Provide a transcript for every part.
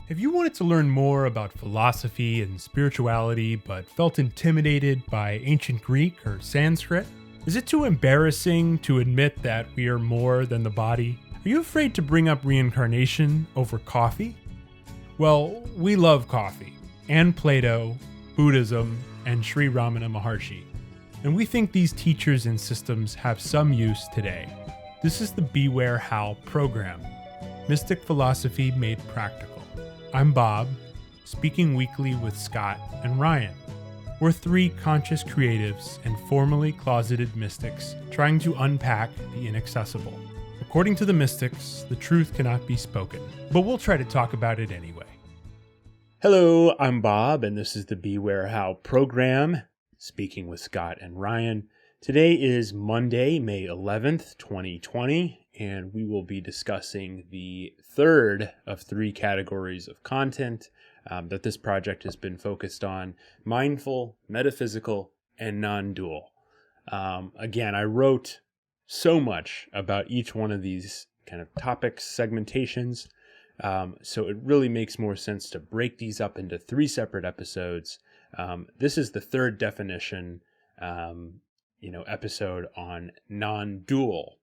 Have you wanted to learn more about philosophy and spirituality but felt intimidated by ancient Greek or Sanskrit? Is it too embarrassing to admit that we are more than the body? Are you afraid to bring up reincarnation over coffee? Well, we love coffee, and Plato, Buddhism, and Sri Ramana Maharshi. And we think these teachers and systems have some use today. This is the Beware How program, Mystic Philosophy Made Practical. I'm Bob, speaking weekly with Scott and Ryan. We're three conscious creatives and formerly closeted mystics trying to unpack the inaccessible. According to the mystics, the truth cannot be spoken, but we'll try to talk about it anyway. Hello, I'm Bob, and this is the Beware How program, speaking with Scott and Ryan. Today is Monday, May 11th, 2020. And we will be discussing the third of three categories of content that this project has been focused on: mindful, metaphysical, and non-dual. Again, I wrote so much about each one of these kind of topics, segmentations, so it really makes more sense to break these up into three separate episodes. This is the third definition, episode on non-dual.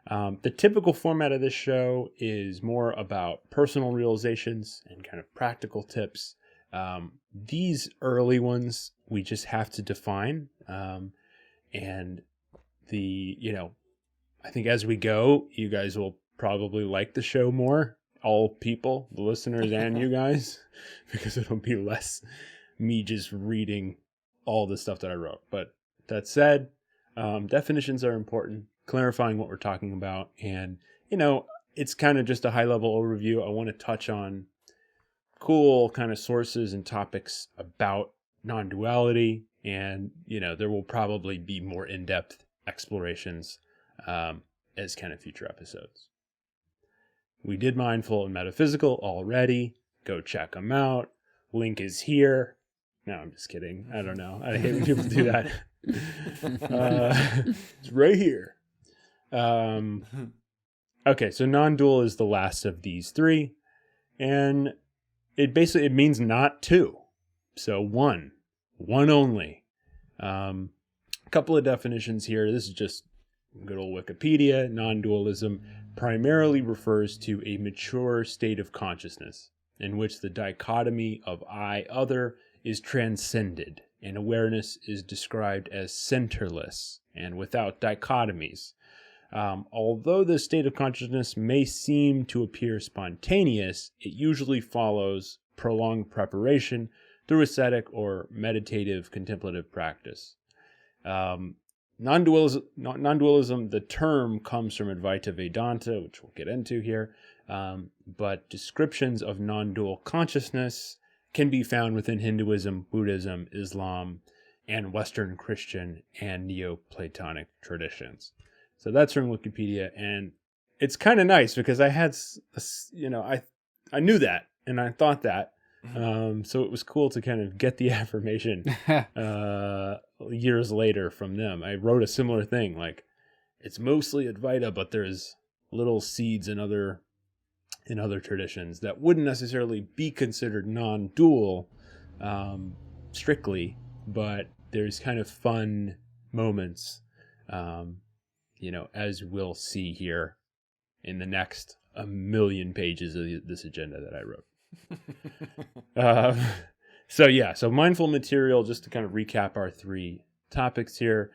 The typical format of this show is more about personal realizations and kind of practical tips. These early ones we just have to define. And I think as we go, you guys will probably like the show more. All people, the listeners and you guys, because it'll be less me just reading all the stuff that I wrote. But that said, definitions are important. Clarifying what we're talking about, and it's kind of just a high-level overview. I want to touch on cool kind of sources and topics about non-duality, and there will probably be more in-depth explorations as kind of future episodes. We did mindful and metaphysical already. Go check them out. Link is here. No, I'm just kidding. I don't know. I hate when people do that. It's right here. Okay, so non-dual is the last of these three, and it means not two, so one only. A couple of definitions here. This is just good old Wikipedia. Non-dualism primarily refers to a mature state of consciousness in which the dichotomy of I-other is transcended, and awareness is described as centerless and without dichotomies. Although this state of consciousness may seem to appear spontaneous, it usually follows prolonged preparation through ascetic or meditative contemplative practice. Non-dualism, the term comes from Advaita Vedanta, which we'll get into here, but descriptions of non-dual consciousness can be found within Hinduism, Buddhism, Islam, and Western Christian and Neoplatonic traditions. So that's from Wikipedia, and it's kind of nice because I had, I knew that, and I thought that, so it was cool to kind of get the affirmation years later from them. I wrote a similar thing, like, it's mostly Advaita, but there's little seeds in other traditions that wouldn't necessarily be considered non-dual strictly, but there's kind of fun moments, as we'll see here in the next 1,000,000 pages of this agenda that I wrote. So mindful material, just to kind of recap our three topics here,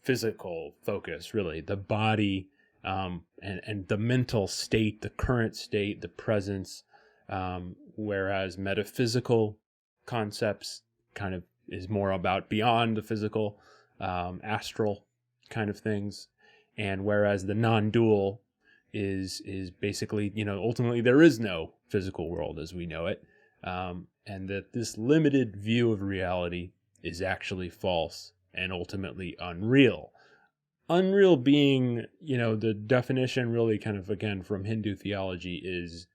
physical focus, really, the body, and the mental state, the current state, the presence, whereas metaphysical concepts kind of is more about beyond the physical, astral kind of things, and whereas the non-dual is basically, ultimately there is no physical world as we know it, and that this limited view of reality is actually false and ultimately unreal. Unreal being, the definition really kind of, again, from Hindu theology is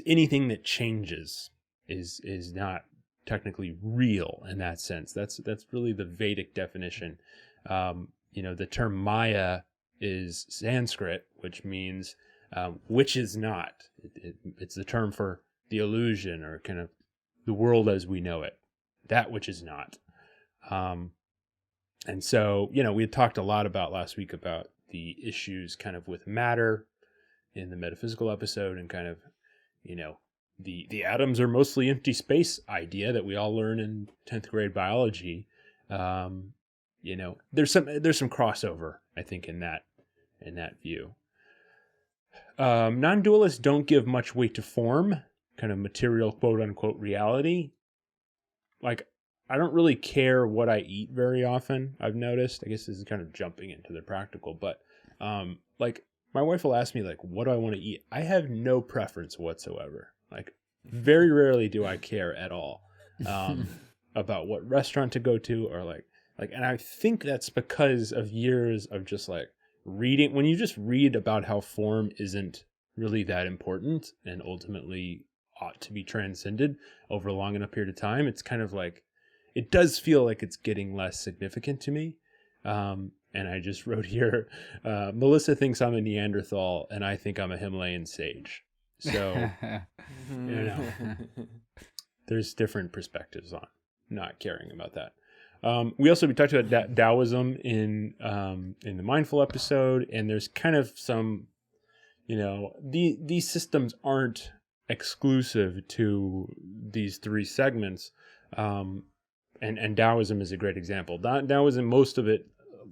anything that changes, is not technically real in that sense. That's really the Vedic definition. The term Maya is Sanskrit, which means which is not. It's the term for the illusion, or kind of the world as we know it, that which is not. And so, we had talked a lot about last week about the issues kind of with matter in the metaphysical episode, and kind of, the atoms are mostly empty space idea that we all learn in 10th grade biology. There's some crossover, I think, in that view. Non-dualists don't give much weight to form, kind of material, quote unquote, reality. Like, I don't really care what I eat very often, I've noticed. I guess this is kind of jumping into the practical, but like, my wife will ask me, like, what do I want to eat? I have no preference whatsoever. Like, very rarely do I care at all about what restaurant to go to, or like, and I think that's because of years of just like reading. When you just read about how form isn't really that important and ultimately ought to be transcended over a long enough period of time, it's kind of like, it does feel like it's getting less significant to me. And I just wrote here, Melissa thinks I'm a Neanderthal and I think I'm a Himalayan sage. So, there's different perspectives on not caring about that. We talked about Taoism in the mindful episode, and there's kind of some, these systems aren't exclusive to these three segments. And Taoism is a great example. Taoism, most of it,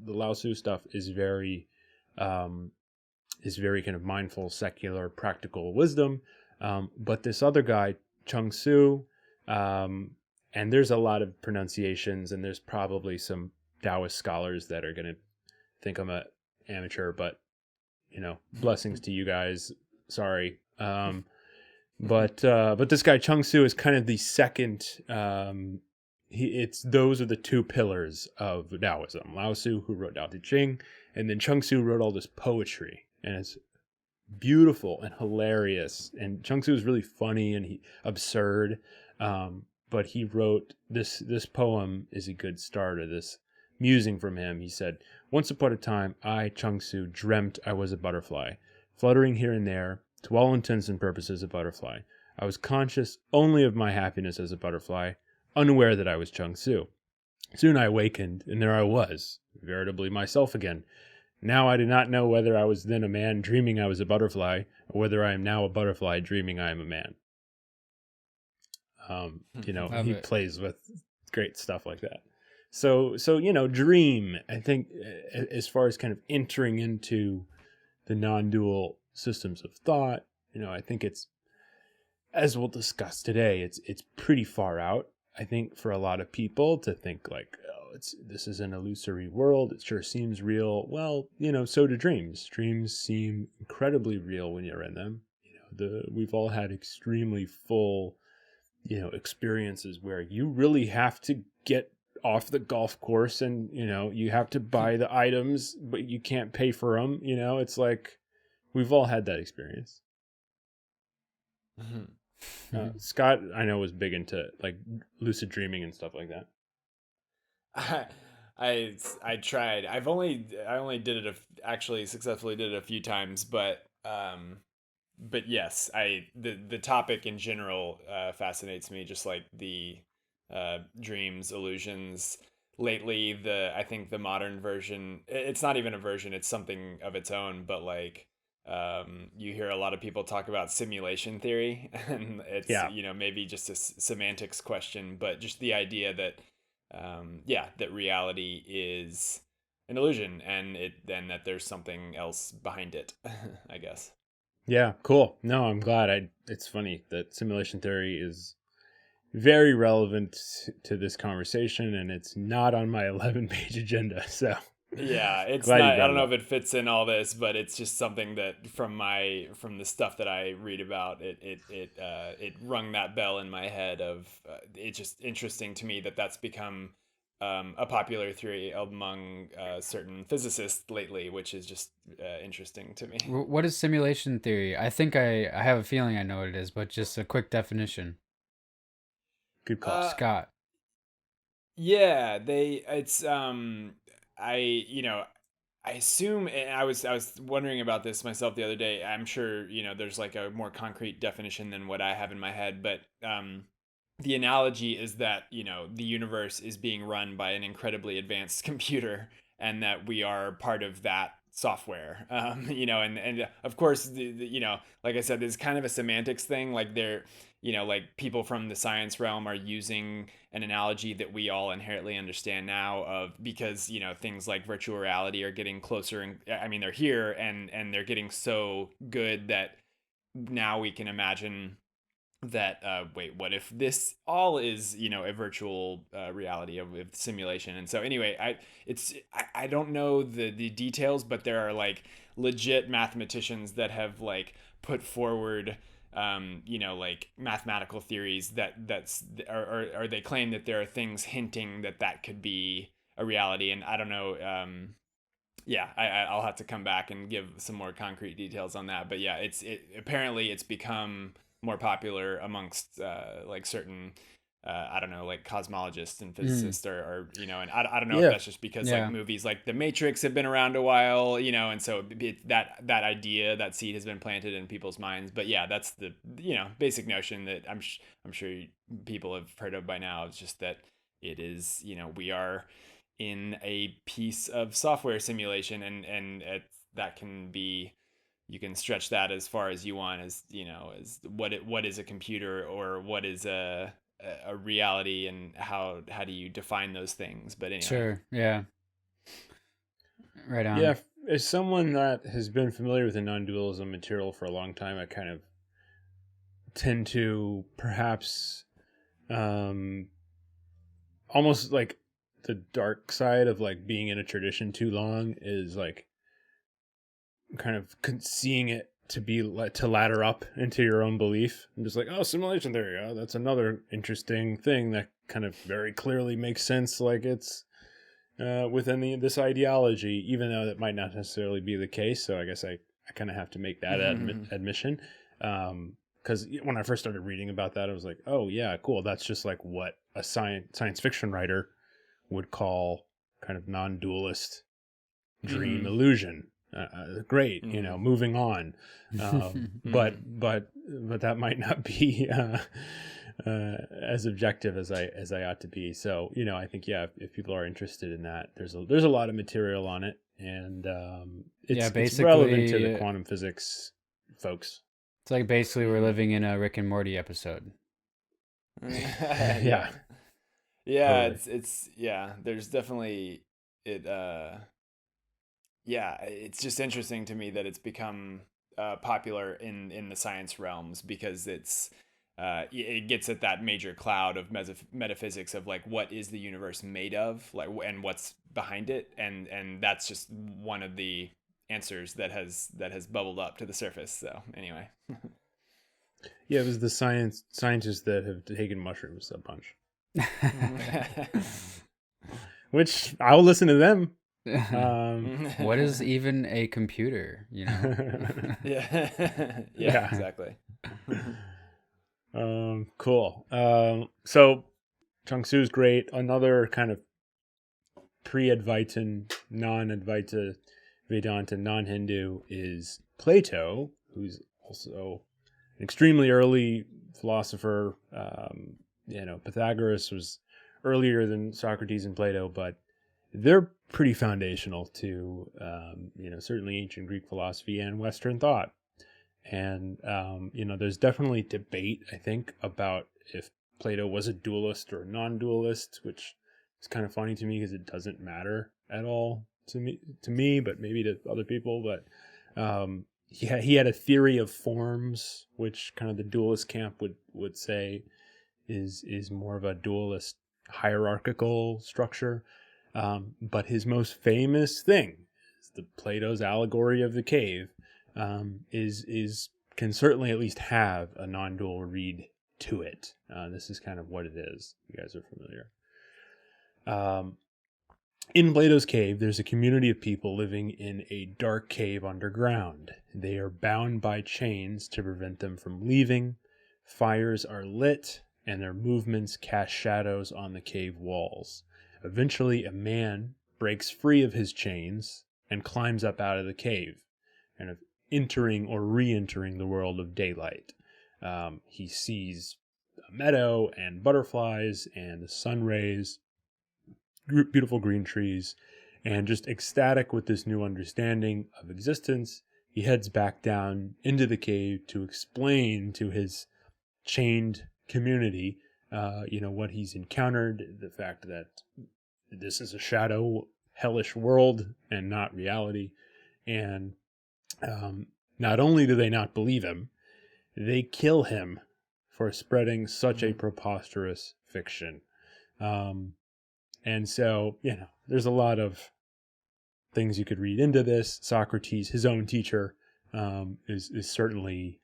the Lao Tzu stuff, is very kind of mindful, secular, practical wisdom. But this other guy, Chung Tzu, and there's a lot of pronunciations, and there's probably some Taoist scholars that are going to think I'm an amateur, but, blessings to you guys. Sorry. But this guy, Chung Tzu, is kind of the second, those are the two pillars of Taoism. Lao Tzu, who wrote Tao Te Ching, and then Chung Tzu wrote all this poetry, and it's beautiful and hilarious. And Chung Tzu is really funny and absurd. But he wrote this poem is a good start of this musing from him. He said, "Once upon a time, I, Chung Tzu, dreamt I was a butterfly, fluttering here and there, to all intents and purposes a butterfly. I was conscious only of my happiness as a butterfly, unaware that I was Chung Tzu. Soon I awakened, and there I was, veritably myself again. Now I do not know whether I was then a man dreaming I was a butterfly, or whether I am now a butterfly dreaming I am a man." He plays with great stuff like that. So, dream, I think, as far as kind of entering into the non-dual systems of thought, I think it's, as we'll discuss today, it's pretty far out, I think, for a lot of people to think like, oh, this is an illusory world. It sure seems real. Well, so do dreams. Dreams seem incredibly real when you're in them. We've all had extremely full, experiences where you really have to get off the golf course and, you have to buy the items, but you can't pay for them. It's like, we've all had that experience. Mm-hmm. Scott, I know, was big into like lucid dreaming and stuff like that. I tried. I only did it actually successfully did it a few times, but yes, the topic in general fascinates me, just like the dreams, illusions. Lately, I think the modern version, it's not even a version, it's something of its own, but like you hear a lot of people talk about simulation theory, and it's maybe just a semantics question, but just the idea that that reality is an illusion, and that there's something else behind it, I guess. Yeah, cool. No, I'm glad. It's funny that simulation theory is very relevant to this conversation, and it's not on my 11-page agenda. So yeah, it's not. I don't know if it fits in all this, but it's just something that from the stuff that I read about, it rung that bell in my head of it's just interesting to me that's become a popular theory among certain physicists lately, which is just interesting to me. What is simulation theory? I think I have a feeling I know what it is, but just a quick definition. Good call, Scott. Yeah, I I assume, and I was wondering about this myself the other day. I'm sure, there's like a more concrete definition than what I have in my head, but the analogy is that, the universe is being run by an incredibly advanced computer, and that we are part of that software. And of course, like I said, there's kind of a semantics thing. Like like people from the science realm are using an analogy that we all inherently understand now, because things like virtual reality are getting closer, and I mean they're here, and they're getting so good that now we can imagine that wait, what if this all is a virtual reality of simulation. And so anyway, I don't know the details, but there are like legit mathematicians that have like put forward like mathematical theories or they claim that there are things hinting that could be a reality. And I don't know, I'll have to come back and give some more concrete details on that. But yeah, apparently it's become more popular amongst like certain I don't know, like cosmologists and physicists, or and I don't know if that's just because like movies like The Matrix have been around a while, and so that idea, that seed has been planted in people's minds. But yeah, that's the basic notion that I'm sure people have heard of by now. It's just that it is, we are in a piece of software simulation, and that can be, you can stretch that as far as you want, as as what is a computer, or what is a reality, and how do you define those things. But anyway. Sure. Yeah. Right on. Yeah, as someone that has been familiar with the non-dualism material for a long time, I kind of tend to perhaps almost like the dark side of like being in a tradition too long is like kind of seeing it to be to ladder up into your own belief, and just like, oh, simulation theory, oh, that's another interesting thing that kind of very clearly makes sense, like it's within this ideology, even though that might not necessarily be the case. So I guess I kind of have to make that admission, because when I first started reading about that, I was like, oh yeah, cool, that's just like what a science fiction writer would call kind of non-dualist dream illusion. Great, moving on. But that might not be as objective as I ought to be. So I think if people are interested in that, there's a lot of material on it, and it's relevant to the quantum physics folks. It's like basically we're living in a Rick and Morty episode. Yeah. Yeah, totally. It's there's definitely it. It's just interesting to me that it's become popular in the science realms, because it gets at that major cloud of metaphysics of like, what is the universe made of, like, and what's behind it, and that's just one of the answers that has bubbled up to the surface. So anyway. Yeah, it was the scientists that have taken mushrooms a bunch. Which I'll listen to them. What is even a computer? Yeah, exactly. Cool. So Chung Tzu's great. Another kind of pre-Advaitin, non-Advaita Vedanta, non-Hindu is Plato, who's also an extremely early philosopher. Pythagoras was earlier than Socrates and Plato, but they're pretty foundational to, certainly ancient Greek philosophy and Western thought. And, there's definitely debate, I think, about if Plato was a dualist or a non-dualist, which is kind of funny to me because it doesn't matter at all to me, but maybe to other people. But he had a theory of forms, which kind of the dualist camp would say is more of a dualist hierarchical structure. But his most famous thing is the Plato's Allegory of the Cave. Can certainly at least have a non-dual read to it. This is kind of what it is. You guys are familiar. In Plato's cave, there's a community of people living in a dark cave underground. They are bound by chains to prevent them from leaving. Fires are lit, and their movements cast shadows on the cave walls. Eventually, a man breaks free of his chains and climbs up out of the cave, kind of entering or re-entering the world of daylight. He sees a meadow and butterflies and the sun rays, beautiful green trees, and just ecstatic with this new understanding of existence, he heads back down into the cave to explain to his chained community, what he's encountered, the fact that this is a shadow, hellish world and not reality. And not only do they not believe him, they kill him for spreading such a preposterous fiction. And so, there's a lot of things you could read into this. Socrates, his own teacher, is certainly,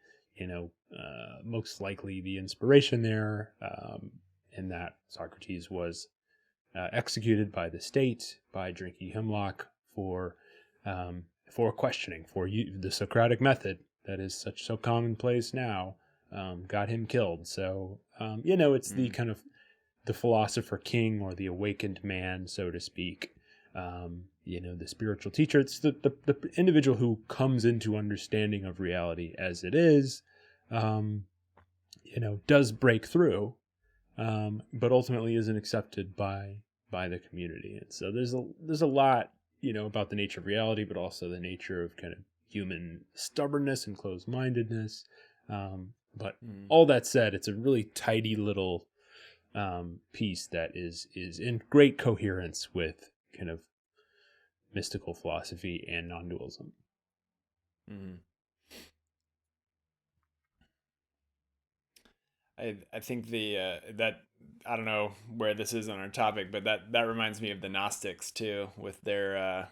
most likely the inspiration there, in that Socrates was executed by the state by drinking hemlock for questioning, for the Socratic method that is so commonplace now, got him killed. So, it's the kind of the philosopher king or the awakened man, so to speak. The spiritual teacher. It's the individual who comes into understanding of reality as it is, does break through, but ultimately isn't accepted by the community. And so there's a lot, about the nature of reality, but also the nature of kind of human stubbornness and closed-mindedness. But all that said, it's a really tidy little piece that is in great coherence with kind of mystical philosophy and non-dualism. I think that I don't know where this is on our topic, but that reminds me of the Gnostics too, with their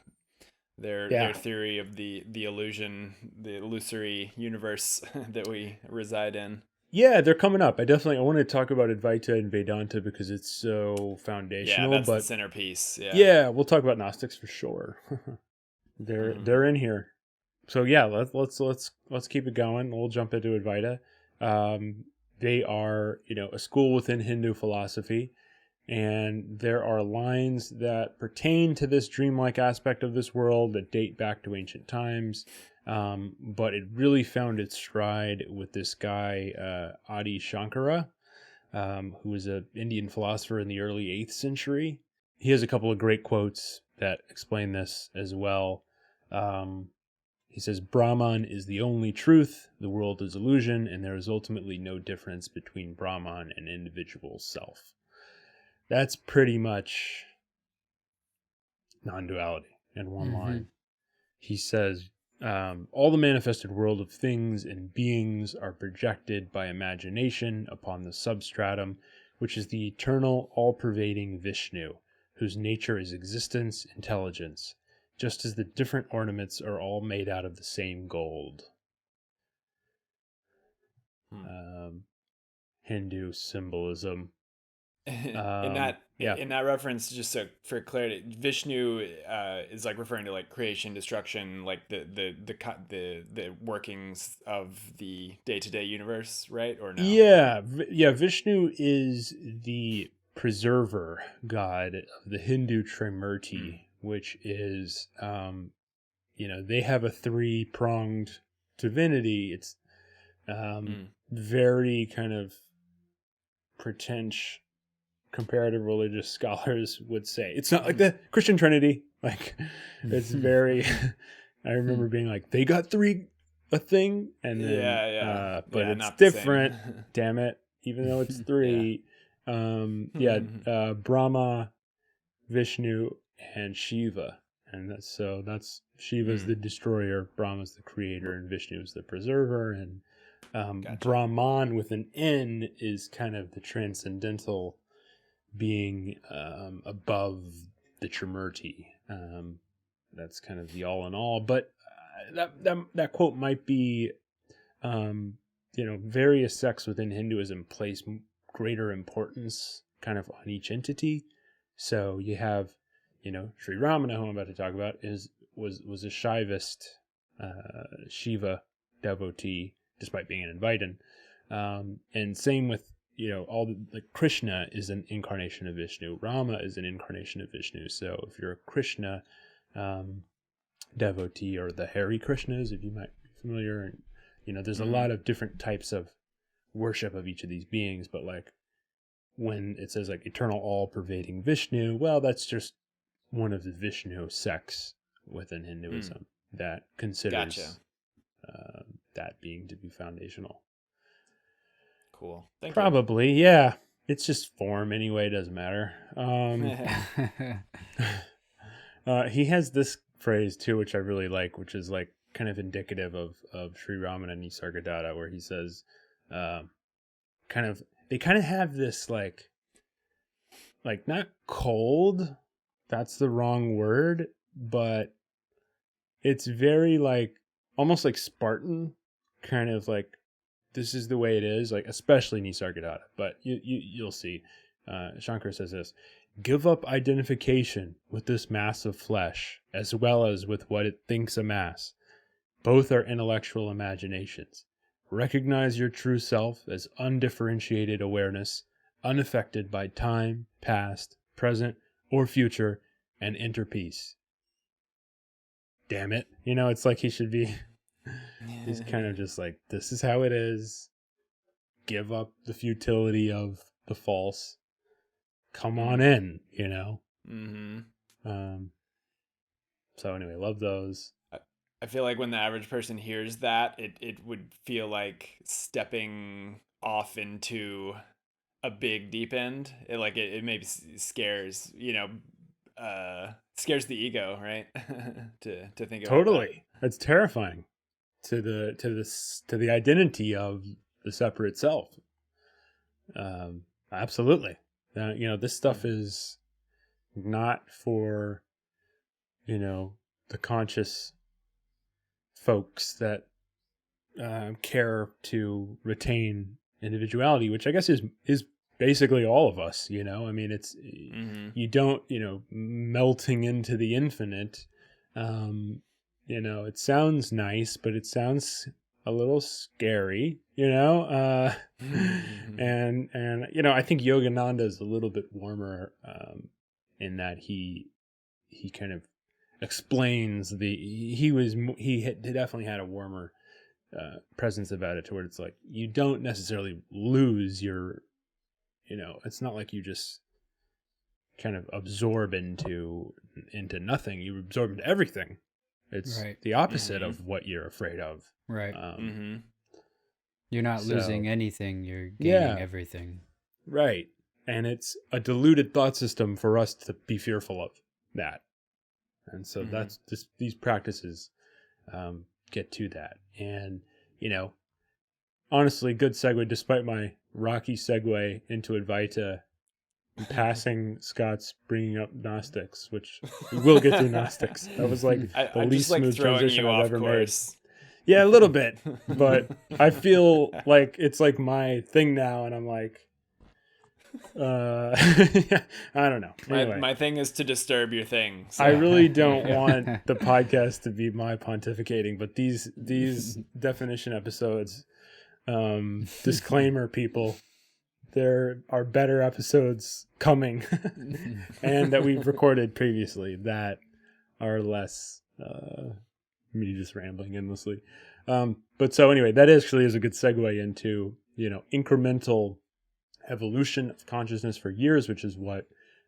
theory of the illusion, the illusory universe that we reside in. Yeah, they're coming up. I want to talk about Advaita and Vedanta because it's so foundational. Yeah, that's the the centerpiece. Yeah, we'll talk about Gnostics for sure. They're in here. So yeah, let's keep it going. We'll jump into Advaita. They are, a school within Hindu philosophy, and there are lines that pertain to this dreamlike aspect of this world that date back to ancient times. But it really found its stride with this guy, Adi Shankara, who was an Indian philosopher in the early 8th century. He has a couple of great quotes that explain this as well. He says, Brahman is the only truth, the world is illusion, and there is ultimately no difference between Brahman and individual self. That's pretty much non-duality in one line. He says, all the manifested world of things and beings are projected by imagination upon the substratum, which is the eternal, all-pervading Vishnu, whose nature is existence, intelligence, just as the different ornaments are all made out of the same gold. Hindu symbolism. In that reference, just so for clarity, Vishnu is like referring to like creation, destruction, like the workings of the day-to-day universe, right? Or no? Yeah. Vishnu is the preserver god of the Hindu Trimurti, which is, they have a 3-pronged divinity. It's very kind of pretentious. Comparative religious scholars would say it's not like the Christian Trinity. Like, it's very. I remember being like, they got a thing, and then but it's different. Damn it! Even though it's 3, Brahma, Vishnu, and Shiva, and that's Shiva's the destroyer, Brahma's the creator, and Vishnu is the preserver, and gotcha. Brahman with an N is kind of the transcendental being above the Trimurti. That's kind of the all in all. But that quote might be, various sects within Hinduism place greater importance kind of on each entity. So you have, Sri Ramana, who I'm about to talk about, was a Shaivist Shiva devotee, despite being an Advaitin. And same with Krishna is an incarnation of Vishnu. Rama is an incarnation of Vishnu. So if you're a Krishna devotee, or the Hare Krishnas, if you might be familiar. And, there's a lot of different types of worship of each of these beings, but like when it says like eternal all-pervading Vishnu, well, that's just one of the Vishnu sects within Hinduism that considers that being to be foundational. Cool. Thank Probably, yeah. It's just form anyway, it doesn't matter. He has this phrase too, which I really like, which is like kind of indicative of Sri Ramana Nisargadatta, where he says, they kind of have this like not cold, that's the wrong word, but it's very like almost like Spartan, kind of like, this is the way it is, like especially Nisargadatta, but you'll see. Shankar says this: give up identification with this mass of flesh, as well as with what it thinks a mass. Both are intellectual imaginations. Recognize your true self as undifferentiated awareness, unaffected by time, past, present, or future, and enter peace. Damn it. It's like he should be... He's kind of just like, this is how it is. Give up the futility of the false. Come on in, Mm-hmm. So anyway, love those. I feel like when the average person hears that, it would feel like stepping off into a big deep end. It maybe scares, scares the ego, right? to think about totally. That's terrifying to the identity of the separate self. Absolutely. This stuff is not for, the conscious folks that care to retain individuality, which I guess is basically all of us. I mean, it's you don't, melting into the infinite. It sounds nice, but it sounds a little scary, and I think Yogananda is a little bit warmer in that he kind of explains he definitely had a warmer presence about it, to where it's like you don't necessarily lose your, it's not like you just kind of absorb into nothing. You absorb into everything. It's the opposite of what you're afraid of. Right. You're not losing anything, you're gaining everything. Right. And it's a diluted thought system for us to be fearful of that. And so that's just, these practices get to that. And, honestly, good segue, despite my rocky segue into Advaita, passing Scott's bringing up Gnostics, which we will get to Gnostics. That was like the least smooth transition I've ever made. Yeah, a little bit, but I feel like it's like my thing now, and I'm like, I don't know. Anyway, my thing is to disturb your thing. So. I really don't want the podcast to be my pontificating, but these definition episodes, disclaimer, people, there are better episodes coming and that we've recorded previously that are less me just rambling endlessly. But so anyway, that actually is a good segue into, incremental evolution of consciousness for years, which is what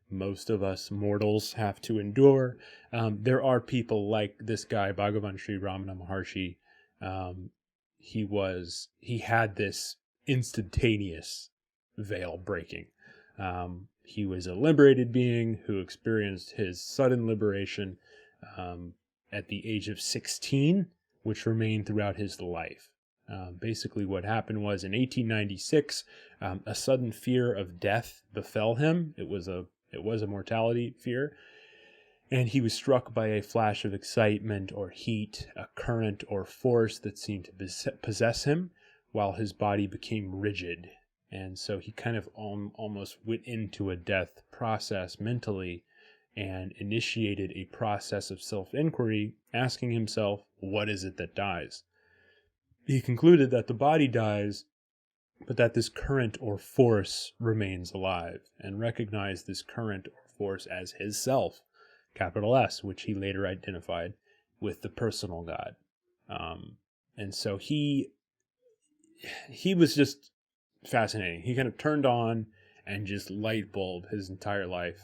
most of us mortals have to endure. There are people like this guy, Bhagavan Sri Ramana Maharshi. He had this instantaneous veil breaking. He was a liberated being who experienced his sudden liberation at the age of 16, which remained throughout his life. Basically what happened was in 1896, a sudden fear of death befell him. It was a mortality fear. And he was struck by a flash of excitement or heat, a current or force that seemed to possess him, while his body became rigid. And so he kind of almost went into a death process mentally and initiated a process of self-inquiry, asking himself, what is it that dies? He concluded that the body dies, but that this current or force remains alive, and recognized this current or force as his self, capital S, which he later identified with the personal God. And so he was just fascinating. He kind of turned on and just light bulb his entire life.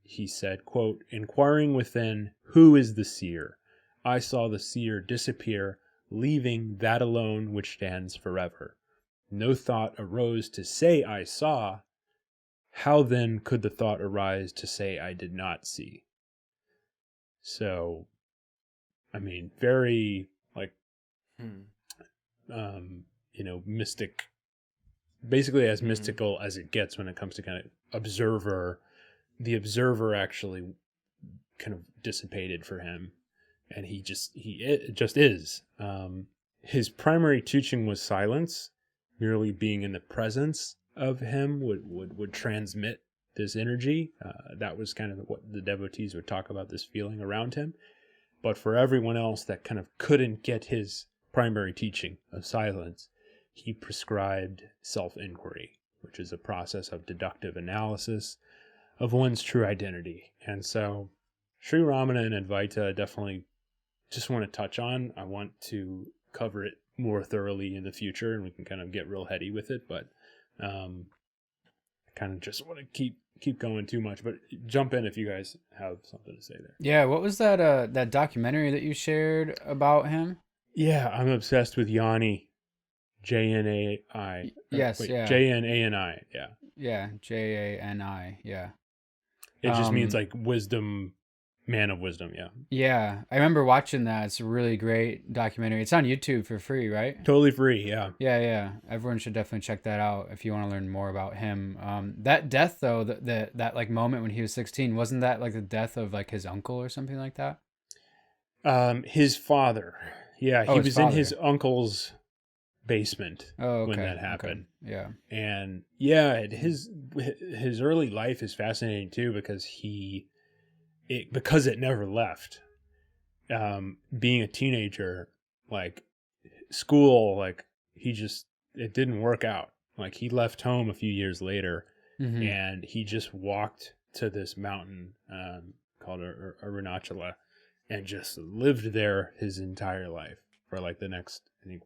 He said, quote, "Inquiring within, who is the seer? I saw the seer disappear, leaving that alone which stands forever. No thought arose to say I saw. How then could the thought arise to say I did not see?" So, I mean, very like, mystic, basically as mystical as it gets when it comes to kind of observer. The observer actually kind of dissipated for him, and it just is. His primary teaching was silence. Merely being in the presence of him would transmit this energy. That was kind of what the devotees would talk about, this feeling around him. But for everyone else that kind of couldn't get his primary teaching of silence, he prescribed self-inquiry, which is a process of deductive analysis of one's true identity. And so Sri Ramana and Advaita definitely just want to touch on. I want to cover it more thoroughly in the future, and we can kind of get real heady with it, but kind of just want to keep going too much. But jump in if you guys have something to say there. Yeah, what was that documentary that you shared about him? Yeah, I'm obsessed with Yanni. J-N-A-I. Yes, yeah. J-N-A-N-I, yeah. Yeah, J-A-N-I, yeah. It just means like wisdom, man of wisdom, yeah. Yeah, I remember watching that. It's a really great documentary. It's on YouTube for free, right? Totally free, yeah. Yeah. Everyone should definitely check that out if you want to learn more about him. That death, though, that like moment when he was 16, wasn't that like the death of like his uncle or something like that? His father. Yeah, he was in his uncle's basement when that happened. Okay. Yeah. And yeah, his early life is fascinating too, because because it never left. Being a teenager, like school, like it didn't work out. Like he left home a few years later, and he just walked to this mountain called Arunachala, and just lived there his entire life for like the next, I think,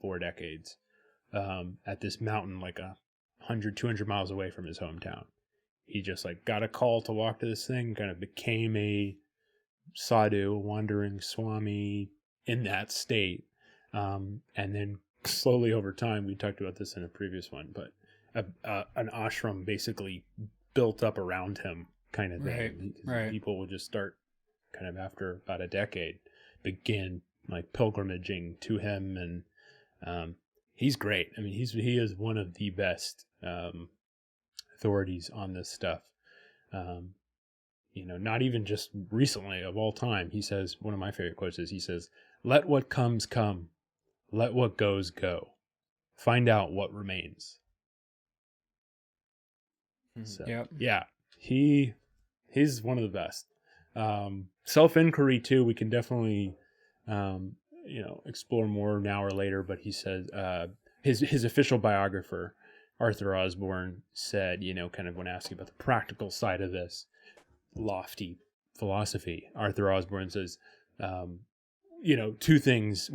4 decades, at this mountain, like 100-200 miles away from his hometown. He just like got a call to walk to this thing, kind of became a sadhu, a wandering swami in that state. And then slowly over time, we talked about this in a previous one, but an ashram basically built up around him, kind of thing. Right. People would just start kind of after about a decade, begin like pilgrimaging to him. And he's great. I mean, he is one of the best authorities on this stuff. Not even just recently, of all time. He says, one of my favorite quotes is, he says, "Let what comes come, let what goes go. Find out what remains." So, yeah, he's one of the best. Self-inquiry too, we can definitely explore more now or later, but he says his official biographer, Arthur Osborne, said, kind of when asking about the practical side of this lofty philosophy, Arthur Osborne says, one of two things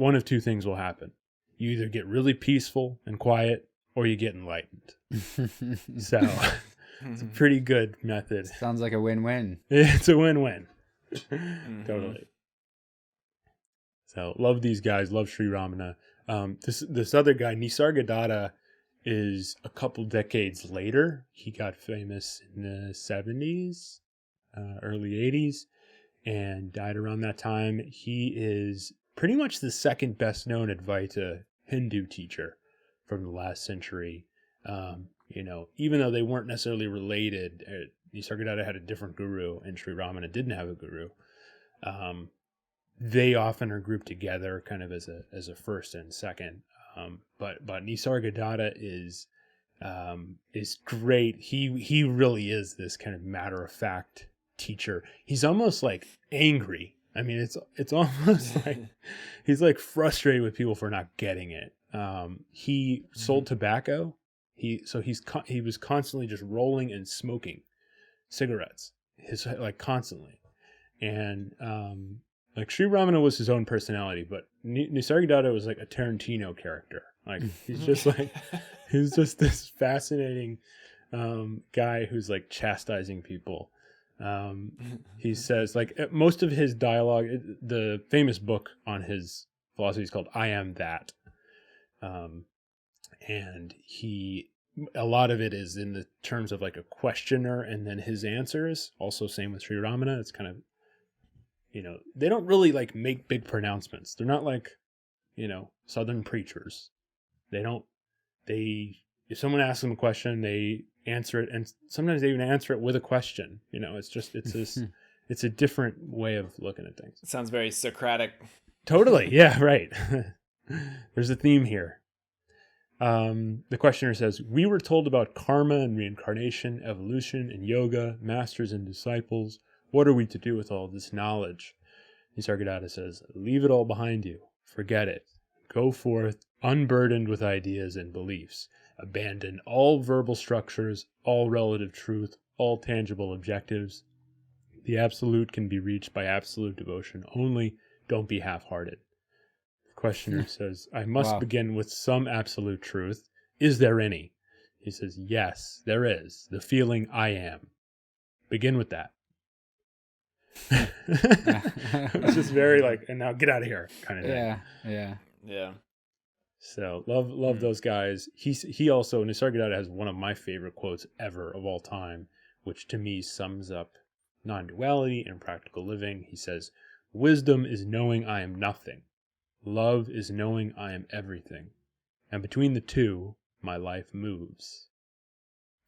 will happen. You either get really peaceful and quiet, or you get enlightened. So it's a pretty good method. Sounds like a win-win. It's a win-win. Totally. So love these guys. Love Sri Ramana. This other guy, Nisargadatta, is a couple decades later. He got famous in the 70s, early 80s, and died around that time. He is pretty much the second best known Advaita Hindu teacher from the last century. Even though they weren't necessarily related, Nisargadatta had a different guru, and Sri Ramana didn't have a guru. They often are grouped together, kind of as a first and second. But Nisargadatta is great. He really is this kind of matter of fact teacher. He's almost like angry. I mean, it's almost like he's like frustrated with people for not getting it. He sold tobacco. He was constantly just rolling and smoking cigarettes, constantly. And Like Sri Ramana was his own personality, but Nisargadatta was like a Tarantino character. Like he's just like he's just this fascinating guy who's like chastising people. He says like most of his dialogue, the famous book on his philosophy is called "I Am That," and a lot of it is in the terms of like a questioner and then his answers. Also, same with Sri Ramana. It's kind of, they don't really like make big pronouncements. They're not like, Southern preachers. If someone asks them a question, they answer it, and sometimes they even answer it with a question. It's a different way of looking at things. It sounds very Socratic. Totally. Yeah, right. There's a theme here. The questioner says, we were told about karma and reincarnation, evolution and yoga, masters and disciples. What are we to do with all this knowledge? Nisargadatta says, leave it all behind you. Forget it. Go forth, unburdened with ideas and beliefs. Abandon all verbal structures, all relative truth, all tangible objectives. The absolute can be reached by absolute devotion only. Don't be half-hearted. The questioner says, I must begin with some absolute truth. Is there any? He says, yes, there is. The feeling I am. Begin with that. It's just very like, and now get out of here kind of thing. Yeah. So love those guys. He also, Nisargadatta has one of my favorite quotes ever of all time, which to me sums up non-duality and practical living. He says, wisdom is knowing I am nothing. Love is knowing I am everything. And between the two, my life moves.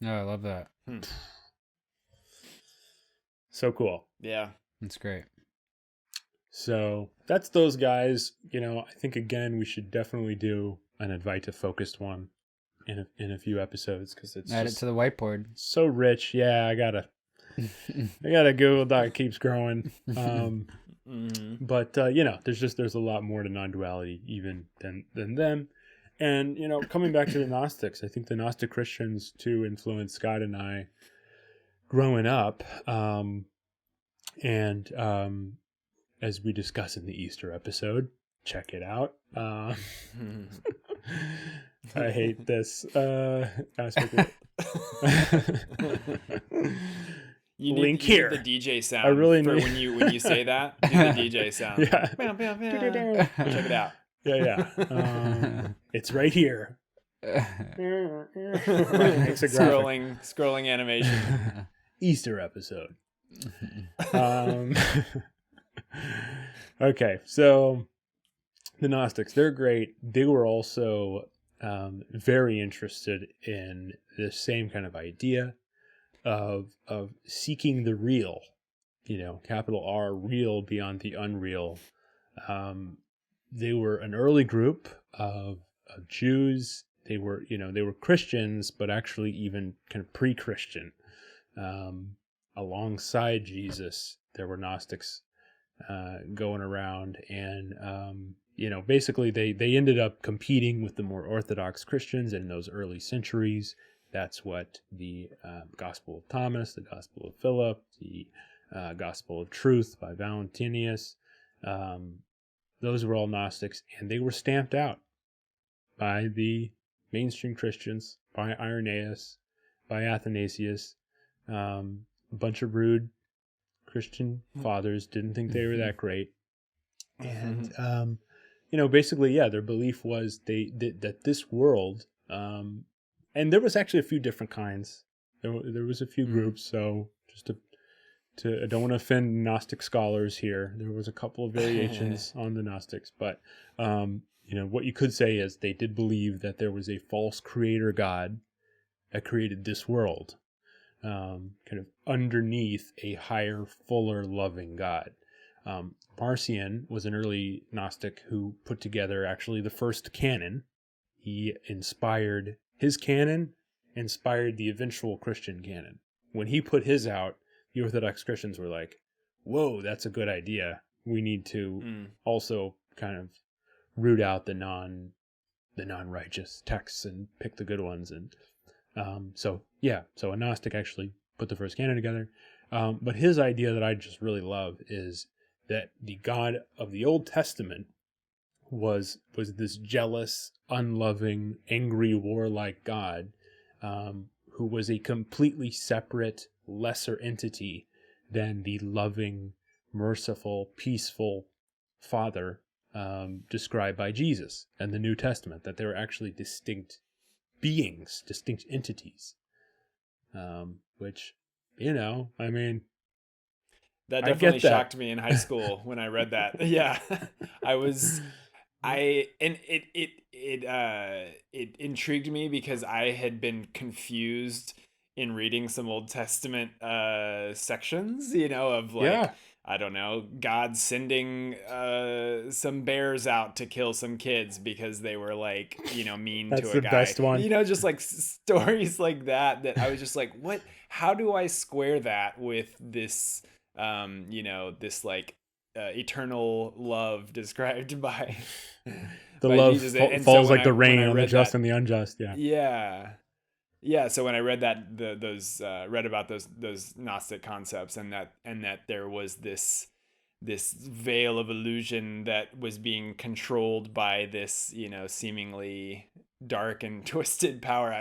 Oh, I love that. So cool. Yeah. That's great. So that's those guys. I think, again, we should definitely do an Advaita focused one in a few episodes, because it's add it to the whiteboard. So rich. Yeah, I gotta Google Doc. It keeps growing. But there's a lot more to non-duality even than them. And coming back to the Gnostics, I think the Gnostic Christians too influenced Scott and I growing up. As we discuss in the Easter episode, check it out. I hate this aspect of it. You Link need here. The DJ sound. I really for need when you say that. Do the DJ sound. Yeah. Check it out. Yeah. It's right here. Scrolling animation. Easter episode. Okay, so the Gnostics, they're great. They were also very interested in the same kind of idea of seeking the real, capital R, real beyond the unreal. They were an early group of Jews. They were Christians, but actually even kind of pre-Christian. Alongside Jesus, there were Gnostics going around, and basically they ended up competing with the more Orthodox Christians in those early centuries. That's what the Gospel of Thomas, the Gospel of Philip, the Gospel of Truth by Valentinius, those were all Gnostics, and they were stamped out by the mainstream Christians, by Irenaeus, by Athanasius. A bunch of rude Christian fathers didn't think they were that great. And, basically, their belief was that this world, and there was actually a few different kinds. There was a few groups, so just I don't want to offend Gnostic scholars here. There was a couple of variations on the Gnostics, but, what you could say is they did believe that there was a false creator God that created this world. Kind of underneath a higher, fuller, loving God. Marcion was an early Gnostic who put together actually the first canon. His canon inspired the eventual Christian canon. When he put his out, the Orthodox Christians were like, whoa, that's a good idea. We need to also kind of root out the non-righteous texts and pick the good ones. And so a Gnostic actually put the first canon together. But his idea that I just really love is that the God of the Old Testament was this jealous, unloving, angry, warlike God, who was a completely separate, lesser entity than the loving, merciful, peaceful Father described by Jesus and the New Testament, that they were actually distinct beings, distinct entities. Which, I mean, that I get definitely that. shocked me in high school when I read that. Yeah, it intrigued me because I had been confused in reading some Old Testament sections, of like, Yeah. I don't know, God sending some bears out to kill some kids because they were like, mean That's to a the guy. best one. Just like stories like that I was just like, what? How do I square that with this, this like eternal love described by The by love Jesus? And falls so like the when rain I on the read just that, and the unjust. Yeah. yeah. So when I read that, read about those Gnostic concepts, and that there was this veil of illusion that was being controlled by this, seemingly dark and twisted power.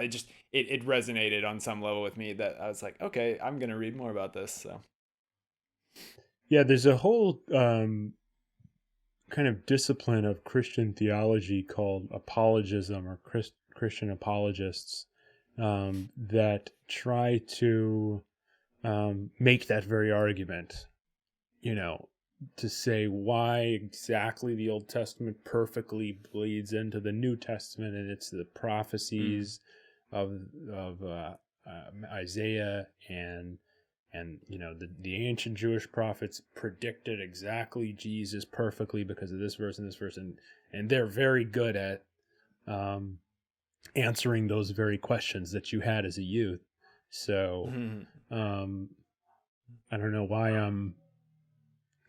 It resonated on some level with me, that I was like, okay, I'm gonna read more about this. So Yeah, there's a whole kind of discipline of Christian theology called apologism, or Christian apologists, that try to make that very argument, to say why exactly the Old Testament perfectly bleeds into the New Testament, and it's the prophecies of Isaiah and the ancient Jewish prophets predicted exactly Jesus perfectly because of this verse and this verse, and they're very good at answering those very questions that you had as a youth. So I don't know why I'm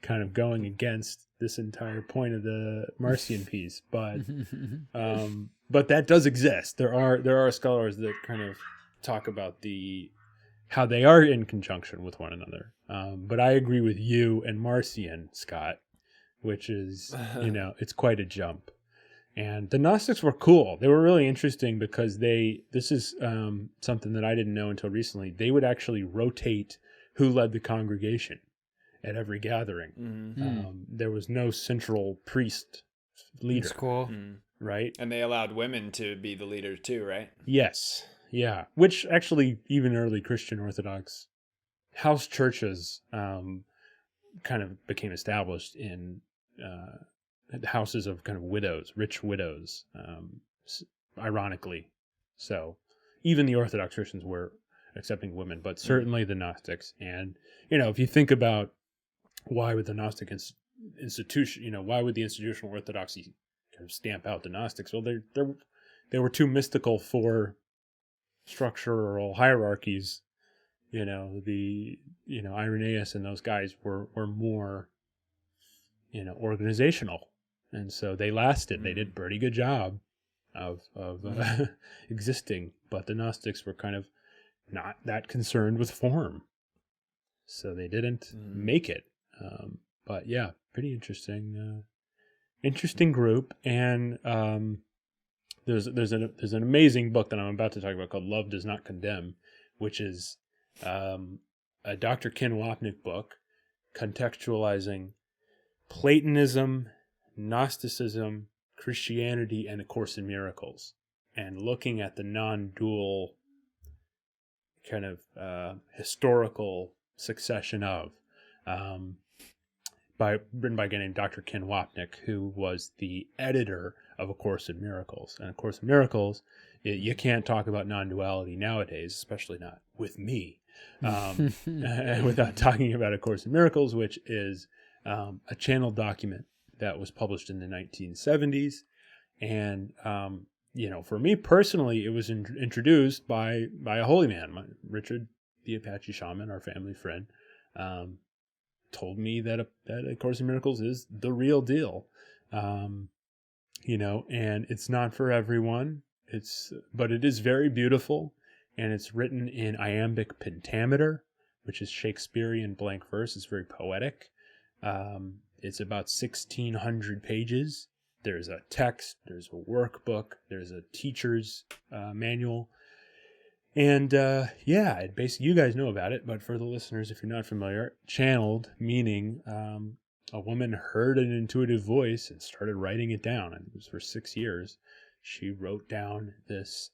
kind of going against this entire point of the Marcion piece, but that does exist. There are scholars that kind of talk about how they are in conjunction with one another. But I agree with you and Marcion, Scott, which is, it's quite a jump. And the Gnostics were cool. They were really interesting because this is something that I didn't know until recently. They would actually rotate who led the congregation at every gathering. There was no central priest leader. That's cool. Right? And they allowed women to be the leaders too, right? Yes. Yeah. Which actually, even early Christian Orthodox house churches kind of became established in houses of kind of widows, rich widows, ironically. So even the Orthodox Christians were accepting women, but certainly the Gnostics. And, if you think about why would the Gnostic institution, why would the institutional orthodoxy kind of stamp out the Gnostics? Well, they were too mystical for structural hierarchies. Irenaeus and those guys were more, organizational. And so they lasted. They did a pretty good job of existing, but the Gnostics were kind of not that concerned with form. So they didn't make it. But yeah, pretty interesting group. And there's an amazing book that I'm about to talk about called Love Does Not Condemn, which is a Dr. Ken Wapnick book contextualizing Platonism, Gnosticism, Christianity, and A Course in Miracles, and looking at the non-dual kind of historical succession of written by a guy named Dr. Ken Wapnick, who was the editor of A Course in Miracles. And A Course in Miracles, you can't talk about non-duality nowadays, especially not with me, without talking about A Course in Miracles, which is a channel document that was published in the 1970s. And, for me personally, it was introduced by a holy man, Richard, the Apache shaman, our family friend, told me that A Course in Miracles is the real deal. And it's not for everyone. But it is very beautiful, and it's written in iambic pentameter, which is Shakespearean blank verse. It's very poetic. It's about 1,600 pages. There's a text, there's a workbook, there's a teacher's manual. And yeah, it basically, you guys know about it, but for the listeners, if you're not familiar, channeled, meaning a woman heard an intuitive voice and started writing it down. And it was for 6 years. She wrote down this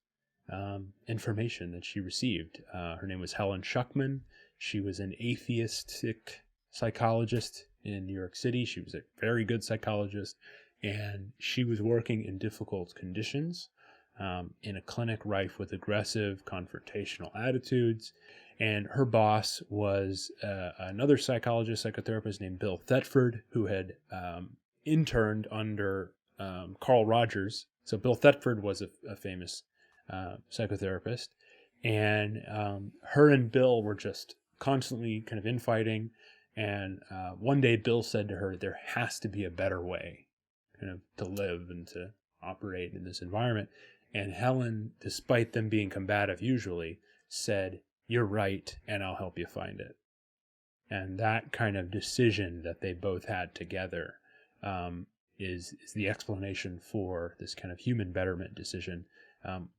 information that she received. Her name was Helen Schuckman. She was an atheistic psychologist in New York City. She was a very good psychologist, and she was working in difficult conditions in a clinic rife with aggressive, confrontational attitudes. And her boss was another psychologist, psychotherapist named Bill Thetford, who had interned under Carl Rogers. So Bill Thetford was a famous psychotherapist. And her and Bill were just constantly kind of infighting. And one day Bill said to her, there has to be a better way kind of to live and to operate in this environment. And Helen, despite them being combative usually, said, you're right, and I'll help you find it. And that kind of decision that they both had together is the explanation for this kind of human betterment decision,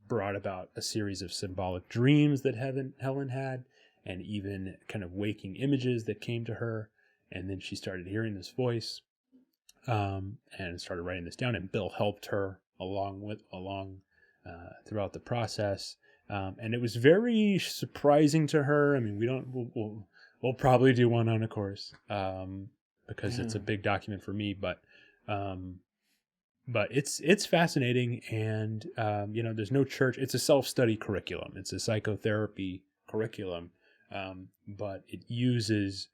brought about a series of symbolic dreams that Helen had, and even kind of waking images that came to her. And then she started hearing this voice and started writing this down, and Bill helped her along throughout the process. And it was very surprising to her. I mean, we'll probably do one on a course because it's a big document for me, but it's fascinating. And there's no church. It's a self-study curriculum. It's a psychotherapy curriculum, but it uses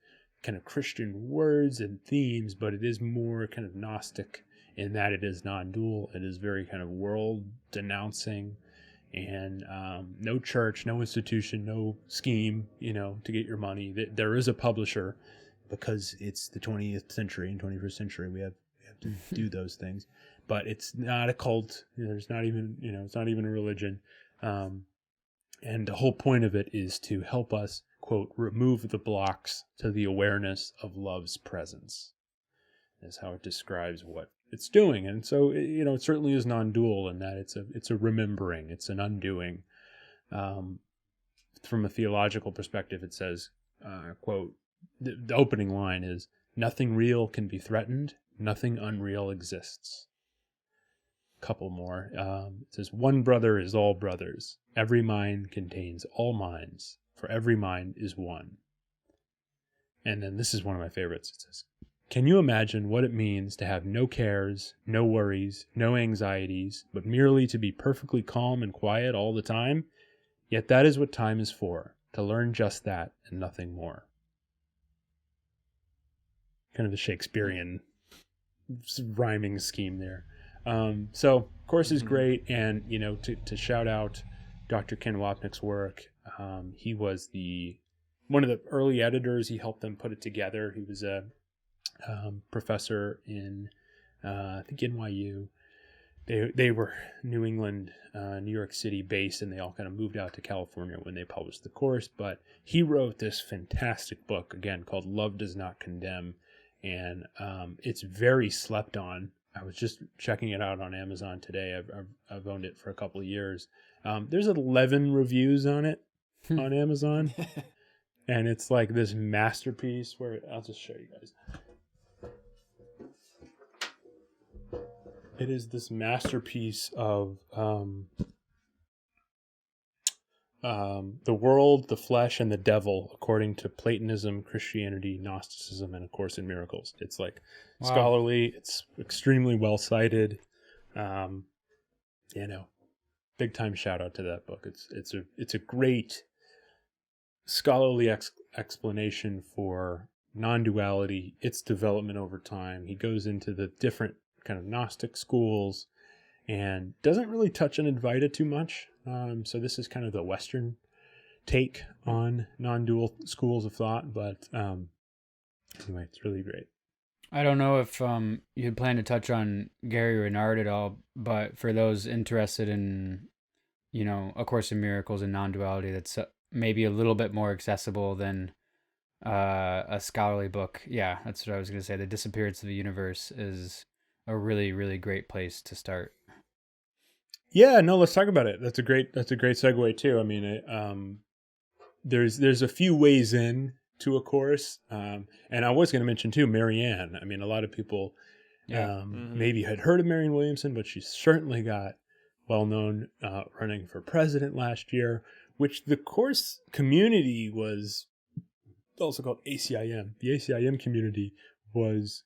kind of Christian words and themes, but it is more kind of Gnostic in that it is non-dual. It is very kind of world denouncing, and no church, no institution, no scheme, to get your money. There is a publisher because it's the 20th century and 21st century. We have to do those things, but it's not a cult. There's not even, it's not even a religion. And the whole point of it is to help us, quote, remove the blocks to the awareness of love's presence. Is how it describes what it's doing. And so, it certainly is non-dual in that it's a remembering, it's an undoing. From a theological perspective, it says, quote, the opening line is, nothing real can be threatened, nothing unreal exists. Couple more. It says, one brother is all brothers. Every mind contains all minds, for every mind is one. And then this is one of my favorites. It says, can you imagine what it means to have no cares, no worries, no anxieties, but merely to be perfectly calm and quiet all the time? Yet that is what time is for, to learn just that and nothing more. Kind of a Shakespearean rhyming scheme there. So, course is great, and, to shout out Dr. Ken Wapnick's work. He was one of the early editors. He helped them put it together. He was a professor in, I think, NYU. They were New England, New York City based, and they all kind of moved out to California when they published the course. But he wrote this fantastic book, again, called Love Does Not Condemn. And it's very slept on. I was just checking it out on Amazon today. I've owned it for a couple of years. There's 11 reviews on it on Amazon. And it's like this masterpiece where I'll just show you guys. It is this masterpiece of the world, the flesh, and the devil, according to Platonism, Christianity, Gnosticism, and A Course in Miracles. It's like scholarly. It's extremely well cited. Big time shout out to that book. It's a great scholarly explanation for non-duality, its development over time. He goes into the different kind of Gnostic schools and doesn't really touch on Advaita too much. So this is kind of the Western take on non-dual schools of thought. But anyway, it's really great. I don't know if you'd plan to touch on Gary Renard at all, but for those interested in, A Course in Miracles and non-duality, that's maybe a little bit more accessible than a scholarly book. Yeah, that's what I was going to say. The Disappearance of the Universe is a really, really great place to start. Yeah, no, let's talk about it. That's a great segue too. I mean, there's a few ways in to a course, and I was going to mention too, Marianne. I mean, a lot of people maybe had heard of Marianne Williamson, but she certainly got well known running for president last year, which the course community was also called ACIM. The ACIM community was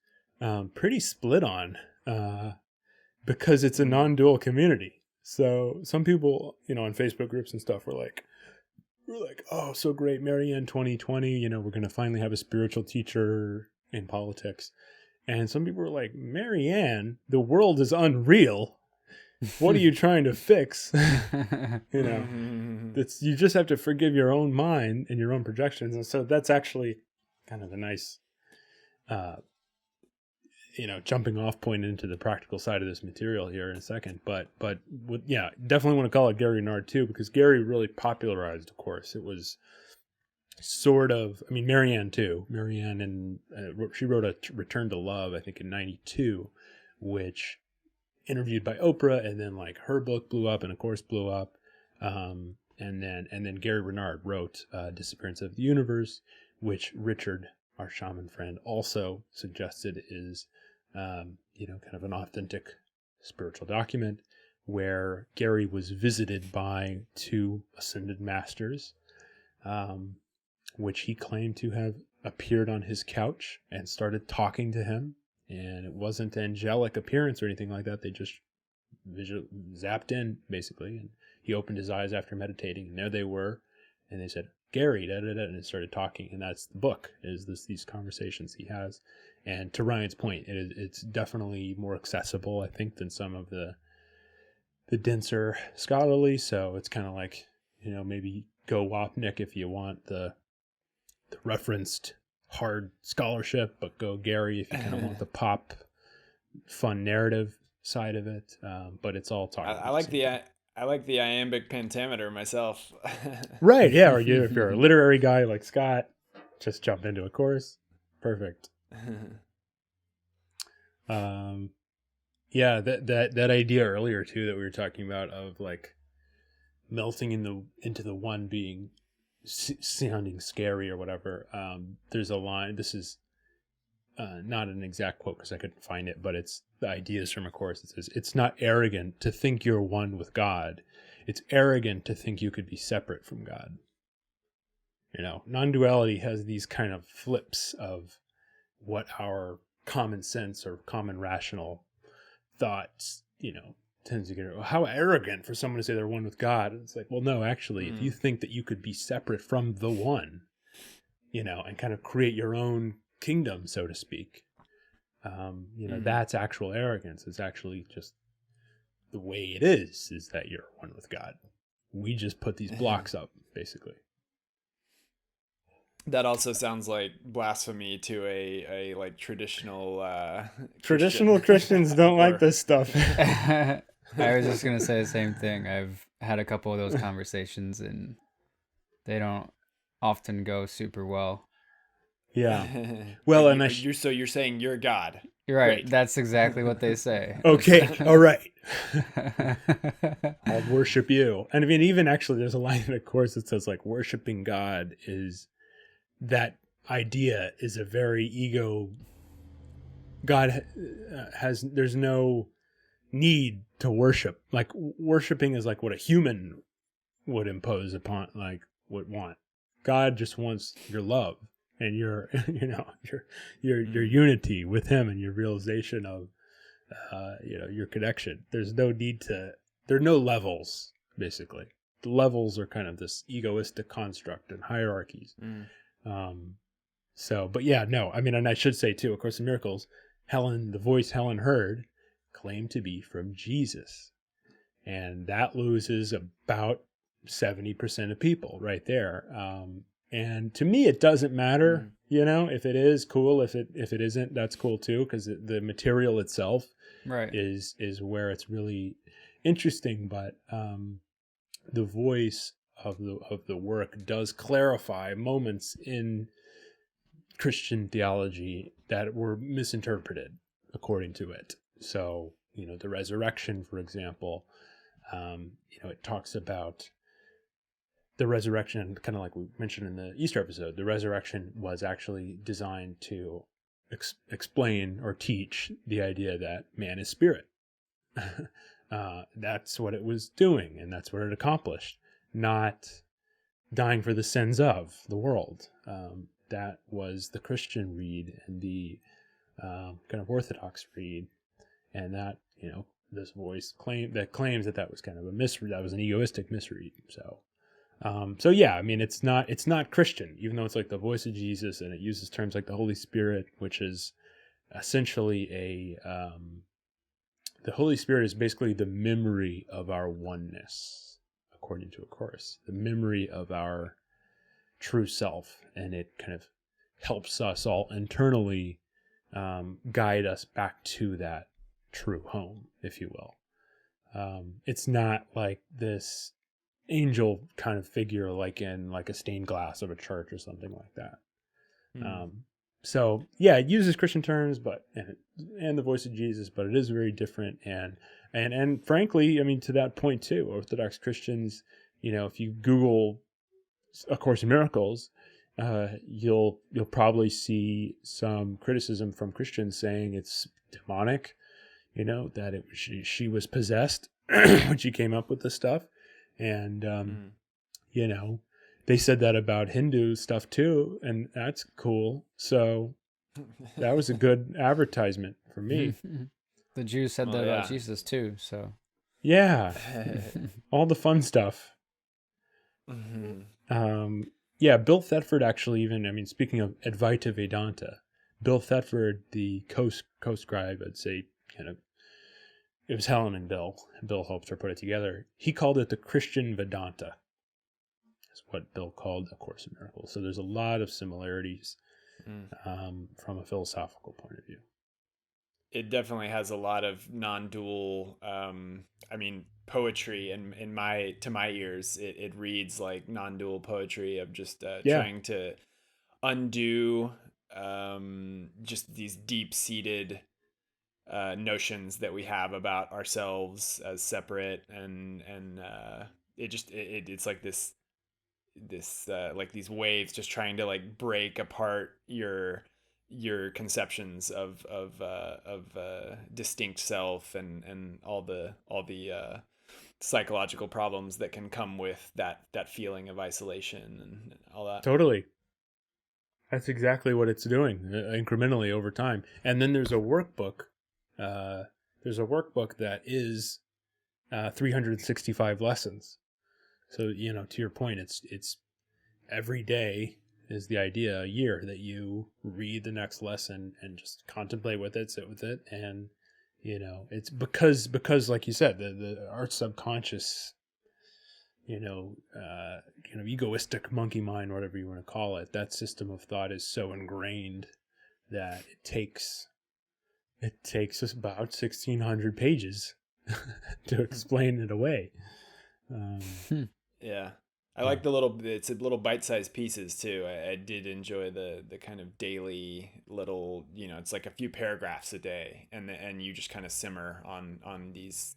pretty split on because it's a non-dual community. So some people, on Facebook groups and stuff were like, oh, so great, Marianne 2020, we're going to finally have a spiritual teacher in politics. And some people were like, Marianne, the world is unreal. What are you trying to fix? You just have to forgive your own mind and your own projections. And so that's actually kind of a nice, jumping off point into the practical side of this material here in a second. But definitely want to call it Gary Renard too, because Gary really popularized the course. It was sort of, Marianne too. Marianne, and she wrote a Return to Love, I think in 92, which interviewed by Oprah, and then like her book blew up and a course blew up. And then Gary Renard wrote Disappearance of the Universe, which Richard, our shaman friend, also suggested is, kind of an authentic spiritual document where Gary was visited by two ascended masters, which he claimed to have appeared on his couch and started talking to him. And it wasn't angelic appearance or anything like that. They just zapped in, basically. And he opened his eyes after meditating, and there they were. And they said, Gary, da-da-da, and it started talking. And that's the book, is these conversations he has. And to Ryan's point, it's definitely more accessible, I think, than some of the denser scholarly. So it's kind of like, maybe go Wapnick if you want the referenced hard scholarship, but go Gary if you kind of want the pop, fun narrative side of it. But it's all talking. I like the iambic pentameter myself. Right? Yeah. Or if you're a literary guy like Scott, just jump into a course. Perfect. Yeah. That idea earlier too that we were talking about of like melting into the one being sounding scary or whatever. There's a line, this is not an exact quote because I couldn't find it, but it's the ideas from a course. It says, it's not arrogant to think you're one with God. It's arrogant to think you could be separate from God. Non-duality has these kind of flips of what our common sense or common rational thoughts, tends to get, how arrogant for someone to say they're one with God. And it's like, well, no, actually, if you think that you could be separate from the one, and kind of create your own kingdom, so to speak, that's actual arrogance. It's actually just the way it is that you're one with God. We just put these blocks up, basically. That also sounds like blasphemy to a like traditional Christians don't like this stuff. I was just gonna say the same thing. I've had a couple of those conversations, and they don't often go super well. Yeah. Well, you're saying you're God. You're right. Great. That's exactly what they say. Okay. All right. I'll worship you. And even actually, there's a line in the course that says like worshiping God is, that idea is a very ego. God there's no need to worship. Like worshiping is like what a human would impose upon, like would want. God just wants your love and your your unity with him and your realization of your connection. There's no need to, there are no levels, basically. The levels are kind of this egoistic construct and hierarchies. But yeah, no, and I should say too, of course, in Miracles, the voice Helen heard claimed to be from Jesus. And that loses about 70% of people right there. And to me, it doesn't matter, if it is cool, if it isn't, that's cool too, because the material itself is where it's really interesting. But the voice of the work does clarify moments in Christian theology that were misinterpreted according to it. So, the resurrection, for example, it talks about the resurrection, kind of like we mentioned in the Easter episode. The resurrection was actually designed to explain or teach the idea that man is spirit. That's what it was doing, and that's what it accomplished, not dying for the sins of the world. That was the Christian read and the kind of Orthodox read, and that, this voice claims that was kind of that was an egoistic misread. So yeah, I mean, it's not Christian, even though it's like the voice of Jesus, and it uses terms like the Holy Spirit, which is essentially the Holy Spirit is basically the memory of our oneness, according to a course, the memory of our true self, and it kind of helps us all internally guide us back to that true home, if you will. It's not like this angel kind of figure like in like a stained glass of a church or something like that. So yeah, it uses Christian terms, but and the voice of Jesus, but it is very different. And frankly, I mean, to that point too, Orthodox Christians, if you Google A Course in Miracles, you'll probably see some criticism from Christians saying it's demonic, that she was possessed when she came up with this stuff. And, they said that about Hindu stuff too, and that's cool. So that was a good advertisement for me. The Jews said that about Jesus too, so. Yeah. All the fun stuff. Yeah, Bill Thetford actually speaking of Advaita Vedanta, Bill Thetford, the co-scribe, I'd say, it was Helen and Bill helped her put it together. He called it the Christian Vedanta. That's what Bill called A Course in Miracles. So there's a lot of similarities from a philosophical point of view. It definitely has a lot of non-dual, poetry, and to my ears, it reads like non-dual poetry of just trying to undo just these deep-seated notions that we have about ourselves as separate, and it's like this like these waves just trying to like break apart your conceptions of distinct self and all the psychological problems that can come with that feeling of isolation and all that. Totally. That's exactly what it's doing, incrementally over time. And then there's a workbook. That is 365 lessons. So, to your point, it's every day is the idea, a year, that you read the next lesson and just contemplate with it, sit with it. And, it's because like you said, our subconscious, egoistic monkey mind, whatever you want to call it, that system of thought is so ingrained that it takes us about 1,600 pages to explain it away. Yeah. I like it's a little bite-sized pieces too. I did enjoy the kind of daily little, it's like a few paragraphs a day, and you just kind of simmer on these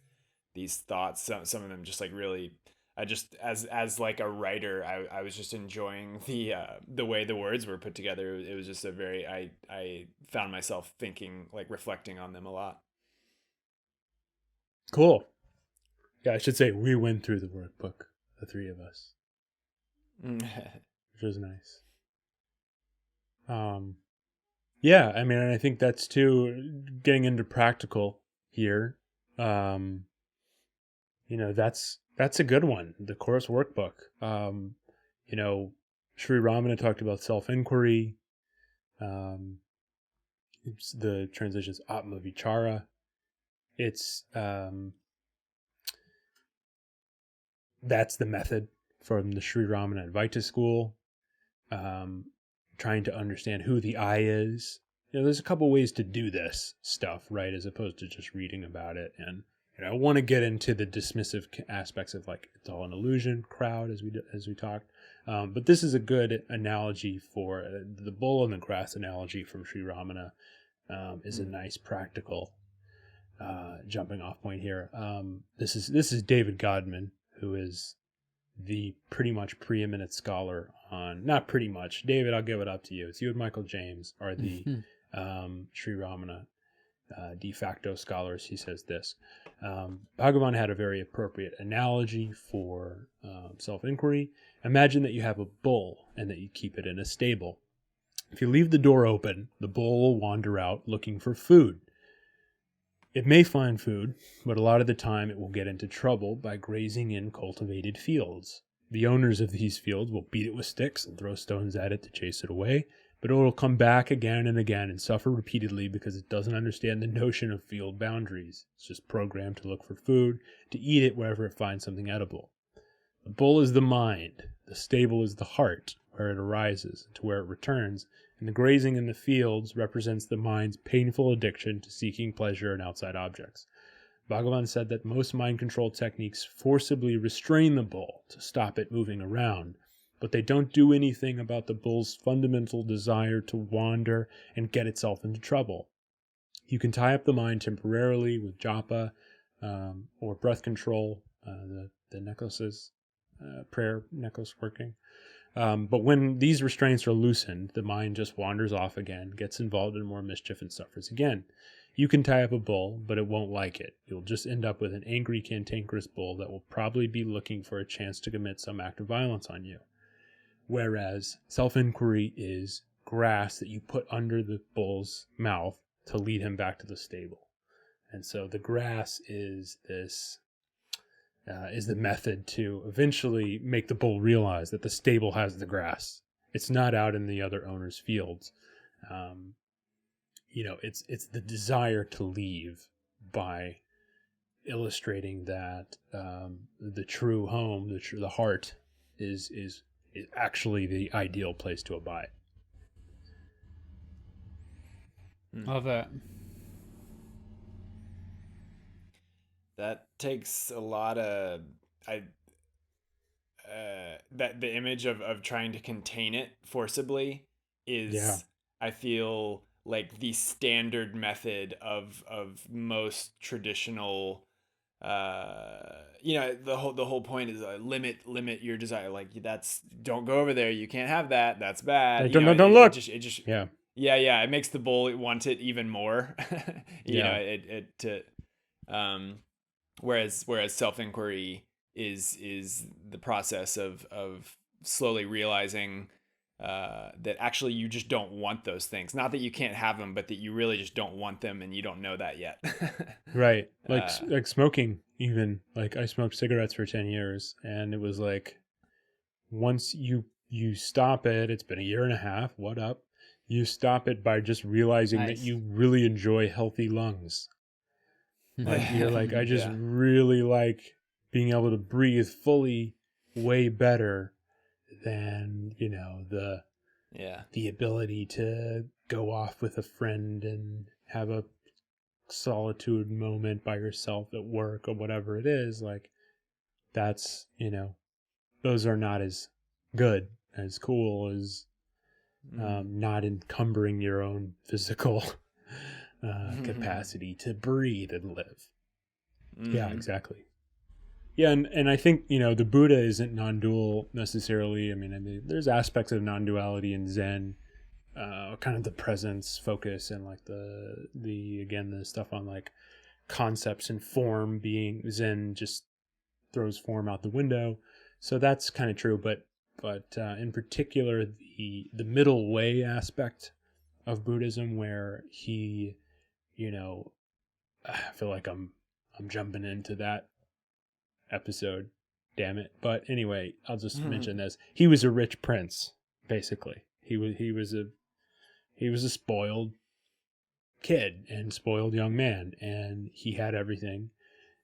thoughts. Some of them just like really, I just as like a writer, I was just enjoying the way the words were put together. It was just I found myself thinking, like reflecting on them a lot. Cool. Yeah, I should say we went through the workbook, the three of us. Which was nice. Yeah, and I think that's too, getting into practical here. That's a good one. The Course workbook. Sri Ramana talked about self-inquiry. The translation is Atma Vichara. It's that's the method from the Sri Ramana Advaita school, trying to understand who the I is. There's a couple ways to do this stuff, right, as opposed to just reading about it. And I want to get into the dismissive aspects of like it's all an illusion, crowd, as we talked. But this is a good analogy for the bull and the grass analogy from Sri Ramana. Is a nice practical jumping off point here. This is David Godman, who is the pretty much preeminent scholar on, not pretty much, David, I'll give it up to you. It's you and Michael James are the Sri Ramana de facto scholars. He says this. Bhagavan had a very appropriate analogy for self-inquiry. Imagine that you have a bull and that you keep it in a stable. If you leave the door open, the bull will wander out looking for food. It may find food, but a lot of the time it will get into trouble by grazing in cultivated fields. The owners of these fields will beat it with sticks and throw stones at it to chase it away, but it will come back again and again and suffer repeatedly because it doesn't understand the notion of field boundaries. It's just programmed to look for food, to eat it wherever it finds something edible. The bull is the mind, the stable is the heart, where it arises, to where it returns, and the grazing in the fields represents the mind's painful addiction to seeking pleasure in outside objects. Bhagavan said that most mind control techniques forcibly restrain the bull to stop it moving around, but they don't do anything about the bull's fundamental desire to wander and get itself into trouble. You can tie up the mind temporarily with japa or breath control, the necklaces, prayer necklace working. But when these restraints are loosened, the mind just wanders off again, gets involved in more mischief, and suffers again. You can tie up a bull, but it won't like it. You'll just end up with an angry, cantankerous bull that will probably be looking for a chance to commit some act of violence on you. Whereas self-inquiry is grass that you put under the bull's mouth to lead him back to the stable. And so the grass is this... is the method to eventually make the bull realize that the stable has the grass. It's not out in the other owner's fields. It's the desire to leave by illustrating that the true home, the heart, is actually the ideal place to abide. Love that. That takes a lot of that the image of trying to contain it forcibly is I feel like the standard method of most traditional the whole point is limit your desire, like that's don't go over there, you can't have that, that's bad, don't look. It just yeah it makes the bull want it even more. Whereas self-inquiry is the process of slowly realizing that actually you just don't want those things. Not that you can't have them, but that you really just don't want them, and you don't know that yet. Right. Like smoking, even. Like I smoked cigarettes for 10 years, and it was like once you stop it, it's been a year and a half, what up? You stop it by just realizing that you really enjoy healthy lungs. Like you're like, I just really like being able to breathe fully way better than, the ability to go off with a friend and have a solitude moment by yourself at work or whatever it is. Like that's, those are not as good, as cool as not encumbering your own physical capacity to breathe and live. Yeah, exactly. Yeah, and I think, the Buddha isn't non-dual necessarily. I mean, there's aspects of non-duality in Zen, kind of the presence focus and like the stuff on like concepts and form being Zen just throws form out the window. So that's kind of true, but in particular the middle way aspect of Buddhism, where he, I feel like I'm jumping into that episode, damn it. But anyway, I'll just mention this. He was a rich prince, basically. He was a spoiled kid and spoiled young man, and he had everything.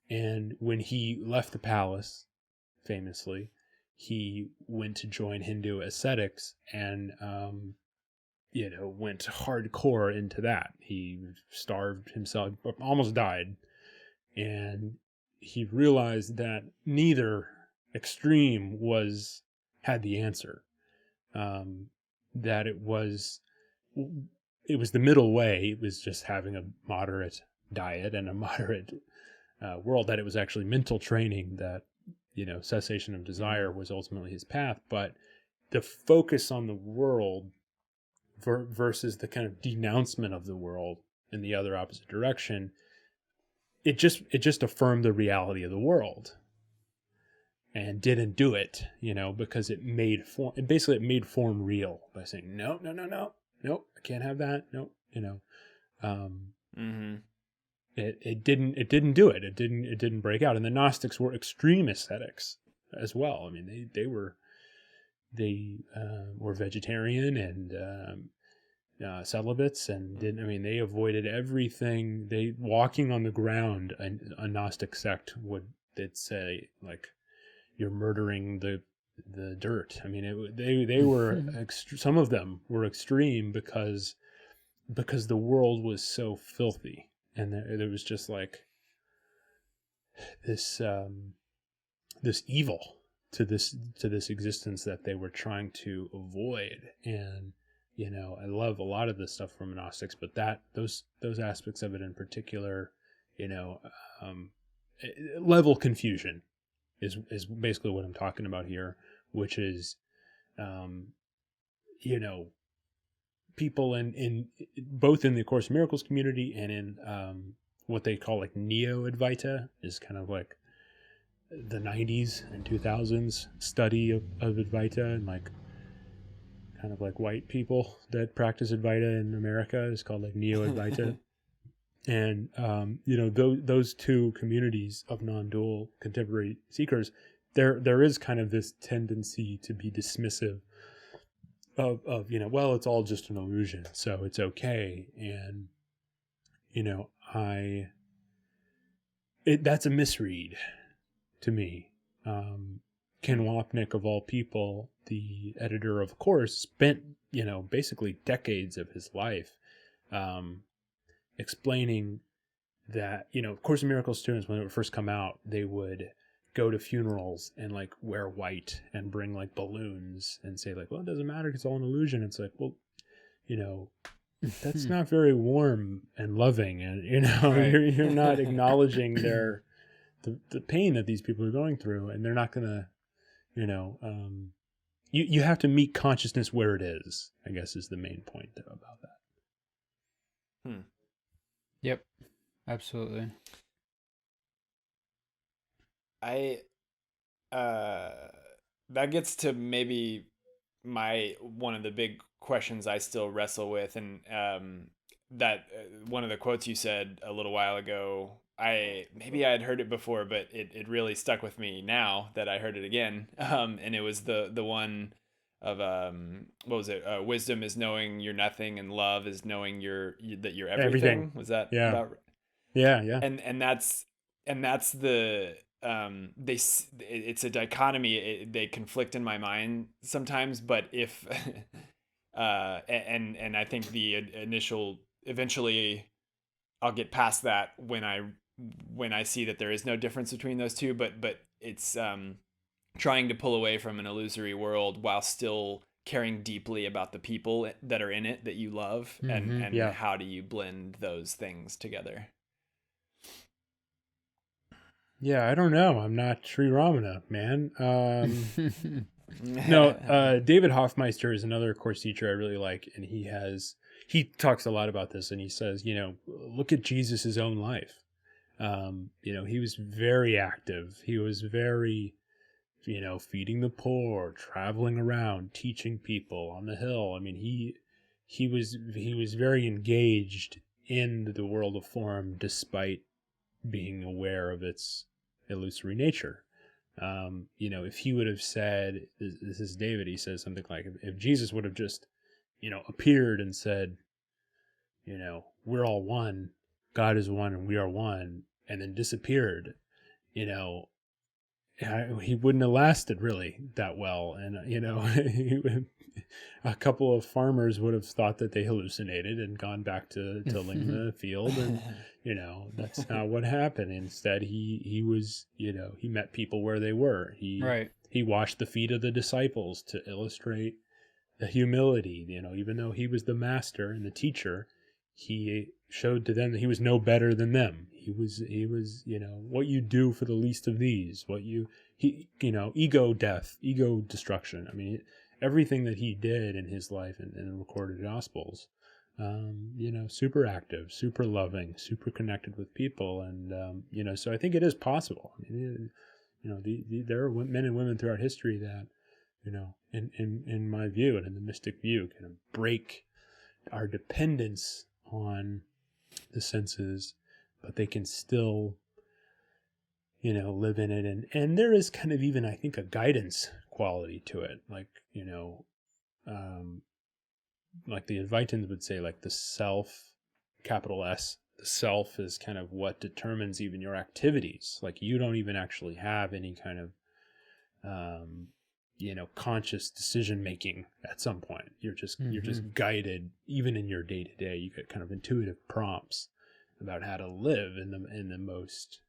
And when he left the palace, famously, he went to join Hindu ascetics and went hardcore into that. He starved himself, almost died, and he realized that neither extreme was had the answer. That it was the middle way. It was just having a moderate diet and a moderate world, that it was actually mental training, that, cessation of desire was ultimately his path. But the focus on the world versus the kind of denouncement of the world in the other opposite direction, it just affirmed the reality of the world and didn't do it, because it made form. Basically, it made form real by saying, no, I can't have that. No, It didn't do it. It didn't break out. And the Gnostics were extreme ascetics as well. I mean, they were vegetarian and celibates, and they avoided everything. Walking on the ground, a Gnostic sect they'd say, like, you're murdering the dirt. I mean, they were some of them were extreme because the world was so filthy, and there was just like this evil to this existence that they were trying to avoid. And I love a lot of this stuff from Gnostics, but those aspects of it in particular, level confusion is basically what I'm talking about here, which is, people in both in the Course in Miracles community and in what they call like Neo-Advaita, is kind of like the 90s and 2000s study of Advaita, and like kind of like white people that practice Advaita in America is called like Neo-Advaita. And, those two communities of non-dual contemporary seekers, there is kind of this tendency to be dismissive of well, it's all just an illusion, so it's okay. And, that's a misread to me. Ken Wapnick, of all people, the editor of Course, spent, basically decades of his life, explaining that, Course in Miracles students, when it would first come out, they would go to funerals and like wear white and bring like balloons and say like, well, it doesn't matter, it's all an illusion. It's like, well, that's not very warm and loving, and right. you're not acknowledging the pain that these people are going through, and they're not gonna, you have to meet consciousness where it is, I guess, is the main point about that. Yep, absolutely. That gets to maybe one of the big questions I still wrestle with, and that one of the quotes you said a little while ago, maybe I had heard it before, but it really stuck with me now that I heard it again. And it was the one of what was it? Wisdom is knowing you're nothing, and love is knowing that you're everything. Was that? Yeah. About... Yeah. And that's the it's a dichotomy. They conflict in my mind sometimes, but if and I think eventually I'll get past that when I see that there is no difference between those two, but it's trying to pull away from an illusory world while still caring deeply about the people that are in it that you love, and how do you blend those things together? Yeah, I don't know. I'm not Sri Ramana, man. No, David Hofmeister is another Course teacher I really like, and he talks a lot about this, and he says, look at Jesus' own life. He was very active. He was very, feeding the poor, traveling around, teaching people on the hill. I mean, he was very engaged in the world of form, despite being aware of its illusory nature. If he would have said, this is David, he says something like, if Jesus would have just, appeared and said, we're all one, God is one and we are one, and then disappeared, he wouldn't have lasted really that well. And, a couple of farmers would have thought that they hallucinated and gone back to tilling the field. And, that's not what happened. Instead, he was, he met people where they were. He washed the feet of the disciples to illustrate the humility, even though he was the master and the teacher, he showed to them that he was no better than them. He was, what you do for the least of these, ego death, ego destruction. I mean, everything that he did in his life and in the recorded gospels, super active, super loving, super connected with people. And, so I think it is possible. I mean, there are men and women throughout history that, in my view and in the mystic view, kind of break our dependence on the senses, but they can still, live in it. And there is kind of even, I think, a guidance quality to it. Like, like the Advaitins would say, like the self, capital S, the self is kind of what determines even your activities. Like you don't even actually have any kind of, conscious decision making at some point. You're just guided. Even in your day to day, you get kind of intuitive prompts about how to live in the most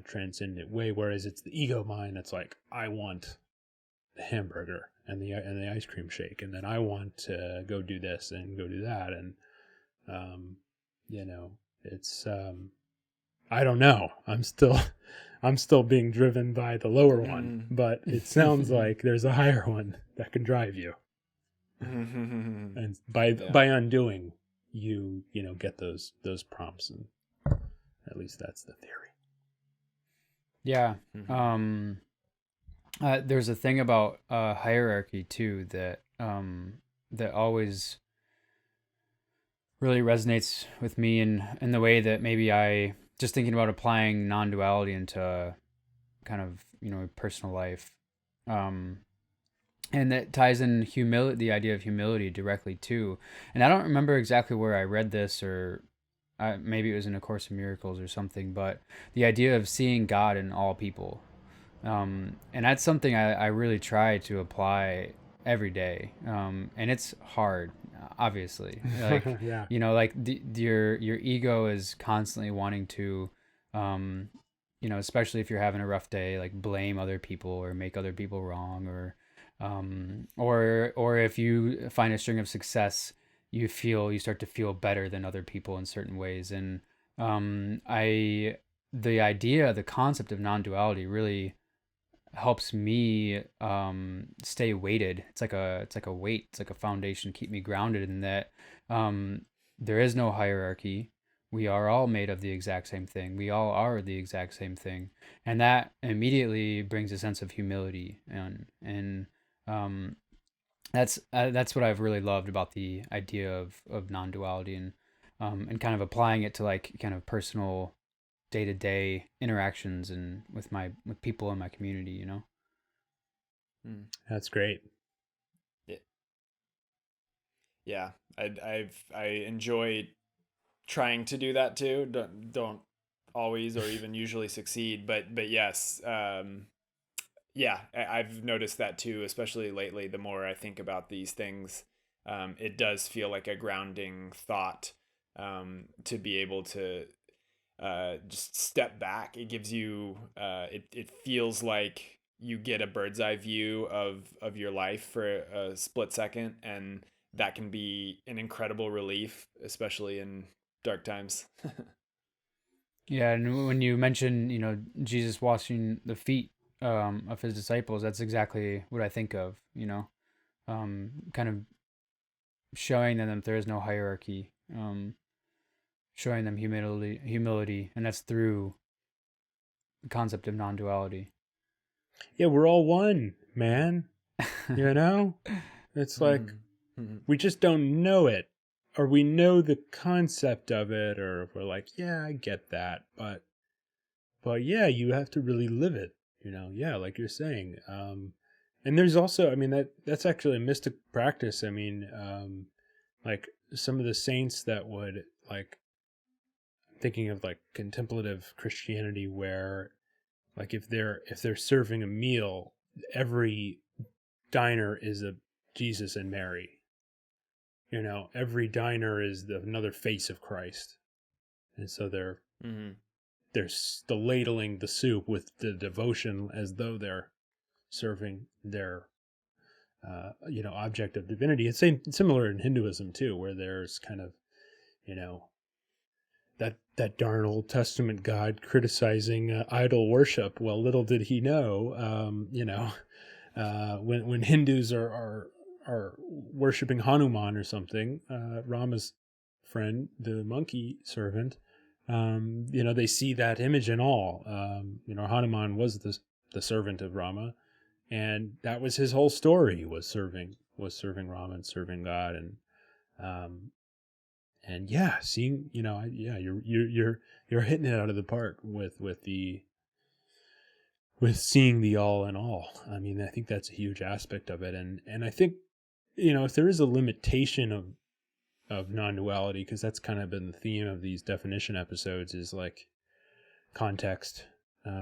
transcendent way. Whereas it's the ego mind that's like, I want the hamburger and the ice cream shake, and then I want to go do this and go do that, and it's I don't know. I'm still being driven by the lower one, but it sounds like there's a higher one that can drive you. And by undoing, you get those prompts, and at least that's the theory. Yeah. There's a thing about hierarchy too that always really resonates with me in the way that maybe I just thinking about applying non-duality into kind of, personal life. And that ties in humility, the idea of humility directly too. And I don't remember exactly where I read this, or maybe it was in A Course in Miracles or something, but the idea of seeing God in all people. And that's something I really try to apply every day. And it's hard, obviously. Like, Yeah. Your ego is constantly wanting to, especially if you're having a rough day, like blame other people or make other people wrong, or if you find a string of success, you start to feel better than other people in certain ways. And the concept of non-duality really helps me stay weighted. It's like a weight. It's like a foundation, keep me grounded in that. There is no hierarchy. We are all made of the exact same thing. We all are the exact same thing, and that immediately brings a sense of humility. And that's what I've really loved about the idea of non-duality, and kind of applying it to like kind of personal day-to-day interactions and with people in my community, That's great. Yeah. I enjoy trying to do that too. Don't always or even usually succeed, but yes. I've noticed that too, especially lately. The more I think about these things, it does feel like a grounding thought, to be able to just step back. It gives you it feels like you get a bird's eye view of your life for a split second, and that can be an incredible relief, especially in dark times. Yeah, and when you mention, Jesus washing the feet of his disciples, that's exactly what I think of, kind of showing them that there is no hierarchy, showing them humility, and that's through the concept of non-duality. Yeah, we're all one, man. It's like we just don't know it, or we know the concept of it, or we're like, yeah, I get that, but yeah, you have to really live it, yeah, like you're saying. And there's also, I mean, that's actually a mystic practice. I mean, like some of the saints that would, like, thinking of like contemplative Christianity, where Like if they're serving a meal, every diner is a Jesus and Mary. You know, every diner is another face of Christ. And so they're ladling the soup with the devotion as though they're serving their object of divinity. It's similar in Hinduism too, where there's kind of, that darn Old Testament God criticizing idol worship. Well, little did he know, when Hindus are worshiping Hanuman or something, Rama's friend, the monkey servant, they see that image in all. Hanuman was the servant of Rama, and that was his whole story, was serving Rama and serving God. And seeing, you're hitting it out of the park with seeing the all in all. I mean, I think that's a huge aspect of it. And I think, if there is a limitation of non-duality, because that's kind of been the theme of these definition episodes, is like context,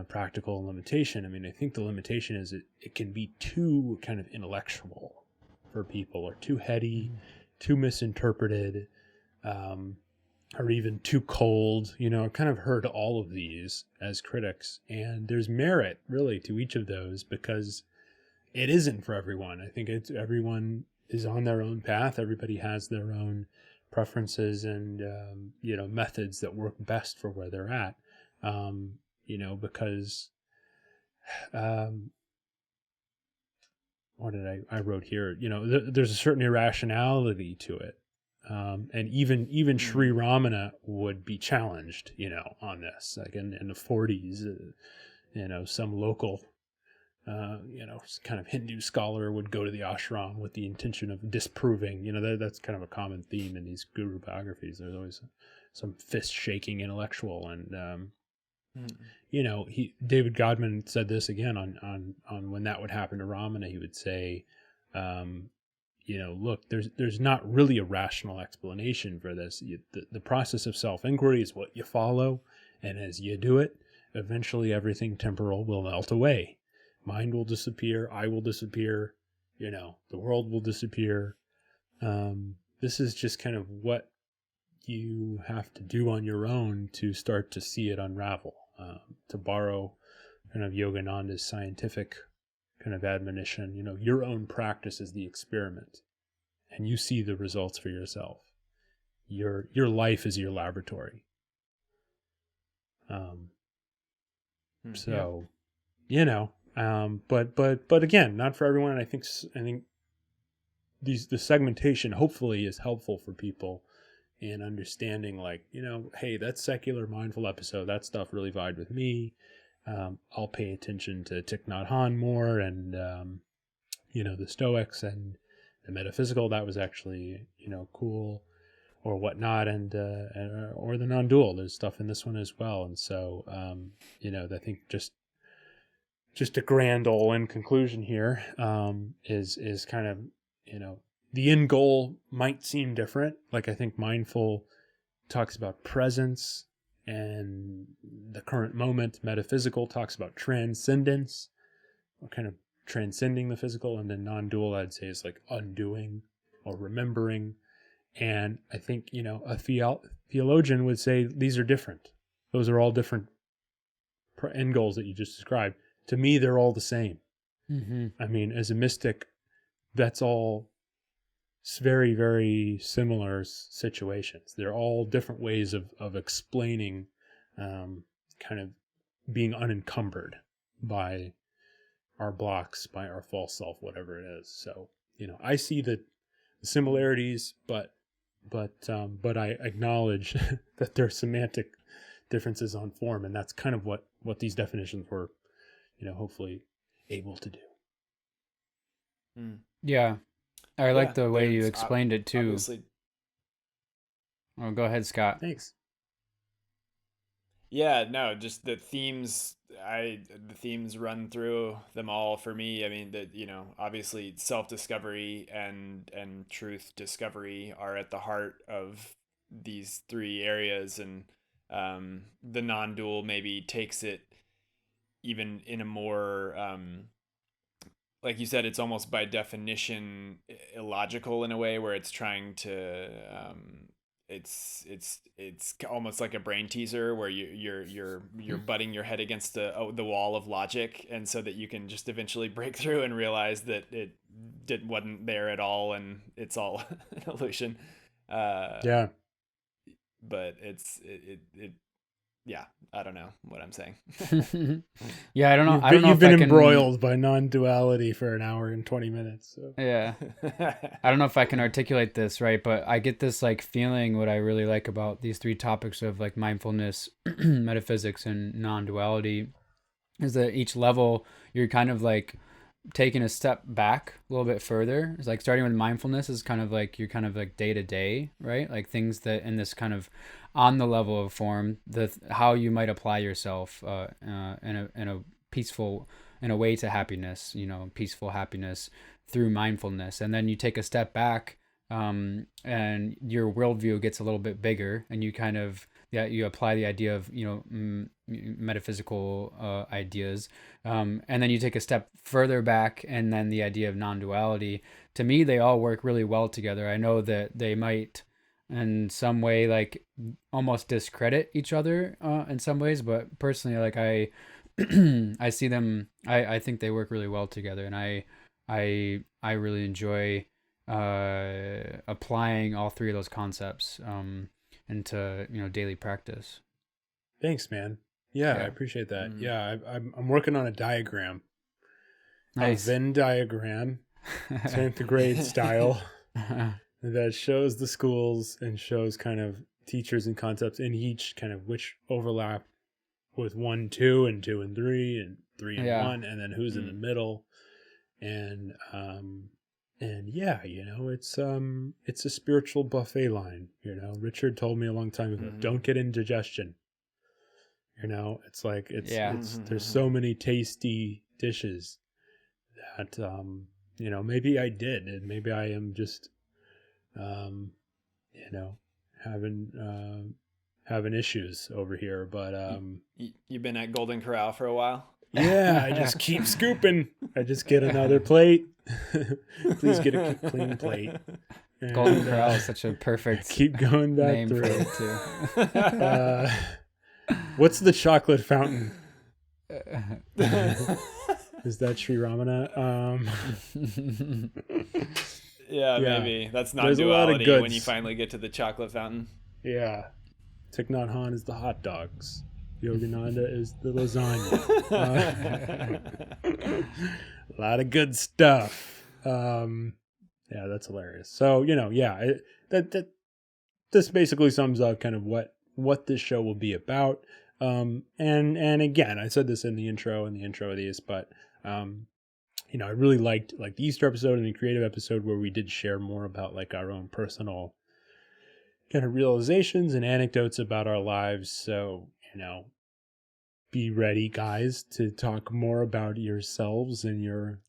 practical limitation. I mean, I think the limitation is it can be too kind of intellectual for people, or too heady, too misinterpreted, or even too cold. I've kind of heard all of these as critics, and there's merit really to each of those, because it isn't for everyone. I think everyone is on their own path. Everybody has their own preferences and, methods that work best for where they're at. Because, what did I wrote here? There's a certain irrationality to it. And even Sri Ramana would be challenged, on this. Like in the 40s, some local, kind of Hindu scholar would go to the ashram with the intention of disproving. That's kind of a common theme in these guru biographies. There's always some fist-shaking intellectual, and David Godman said this again on when that would happen to Ramana. He would say, look, there's not really a rational explanation for this. The process of self-inquiry is what you follow, and as you do it, eventually everything temporal will melt away. Mind will disappear, I will disappear, the world will disappear. This is just kind of what you have to do on your own to start to see it unravel. To borrow kind of Yogananda's scientific kind of admonition, your own practice is the experiment, and you see the results for yourself. Your life is your laboratory. But again, not for everyone. I think the segmentation hopefully is helpful for people in understanding, like, hey, that secular mindful episode, that stuff really vibed with me. I'll pay attention to Thich Nhat Hanh more, and the Stoics and the metaphysical. That was actually cool, or whatnot, and or the non-dual. There's stuff in this one as well, and so I think just a grand all-in conclusion here is kind of the end goal might seem different. Like, I think mindful talks about presence and the current moment. Metaphysical talks about transcendence, or kind of transcending the physical. And then non-dual, I'd say, is like undoing or remembering. And I think, a theologian would say these are different. Those are all different end goals that you just described. To me, they're all the same. Mm-hmm. I mean, as a mystic, that's all very, very similar situations. They're all different ways of explaining kind of being unencumbered by our blocks, by our false self, whatever it is. So, I see the similarities, but I acknowledge that there are semantic differences on form, and that's kind of what these definitions were, hopefully able to do. Yeah. I like the way you explained it too. Obviously. Oh, go ahead, Scott. Thanks. Yeah, no, just the themes run through them all for me. I mean, that, obviously self-discovery and truth discovery are at the heart of these three areas, and the non-dual maybe takes it even in a more like you said, it's almost by definition illogical in a way where it's trying to it's almost like a brain teaser where you're butting your head against the wall of logic, and so that you can just eventually break through and realize that it wasn't there at all and it's all an illusion. Yeah. But it yeah, I don't know what I'm saying. Yeah, I don't know. You've been embroiled by non-duality for an hour and 20 minutes. So. Yeah. I don't know if I can articulate this right, but I get this like feeling. What I really like about these three topics of like mindfulness, metaphysics, and non-duality is that each level you're kind of like taking a step back a little bit further. It's like starting with mindfulness is kind of like you're kind of like day to day, right? Like things that in this kind of on the level of form, how you might apply yourself in a peaceful, in a way to happiness, you know, peaceful happiness through mindfulness. And then you take a step back and your worldview gets a little bit bigger, and you kind of, you apply the idea of, you know, metaphysical ideas. And then you take a step further back, and then the idea of non-duality. To me, they all work really well together. I know that they might in some way like almost discredit each other in some ways, but personally, like I I see them, I think they work really well together, and I really enjoy applying all three of those concepts into, you know, daily practice. Thanks, man. Yeah, I appreciate that. Mm-hmm. Yeah, I'm working on a diagram. Nice. A Venn diagram, 10th grade style, that shows the schools and shows kind of teachers and concepts in each, kind of which overlap with 1, 2, and 2 and 3, and 3 and 1, and then who's in the middle. And yeah, you know, it's a spiritual buffet line. You know, Richard told me a long time ago, don't get indigestion. You know, it's like it's there's so many tasty dishes that you know, maybe I did, and maybe I am just you know, having issues over here, but you've been at Golden Corral for a while. Yeah, I just keep scooping. I just get another plate. Please get a clean plate. And, Golden Corral is such a perfect keep going back name through for it too. What's the chocolate fountain? Is that Sri Ramana? Yeah, maybe. That's non-duality when you finally get to the chocolate fountain. Yeah. Thich Nhat Hanh is the hot dogs. Yogananda is the lasagna. A lot of good stuff. Yeah, that's hilarious. So, you know, yeah, this basically sums up kind of what this show will be about. And again, I said this in the intro of these, but you know, I really liked like the Easter episode and the creative episode where we did share more about like our own personal kind of realizations and anecdotes about our lives. So, you know, be ready, guys, to talk more about yourselves and your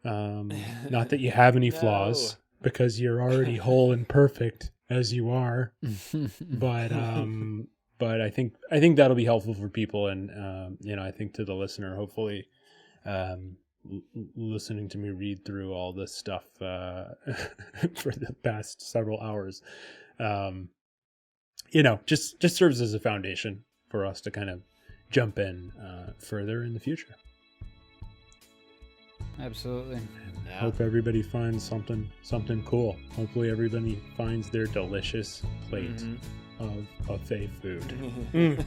not that you have any flaws, because you're already whole and perfect as you are. But I think that'll be helpful for people, and you know, I think to the listener, hopefully, listening to me read through all this stuff for the past several hours, you know, just serves as a foundation for us to kind of jump in further in the future. Absolutely. Yeah. Hope everybody finds something cool. Hopefully everybody finds their delicious plate of buffet food.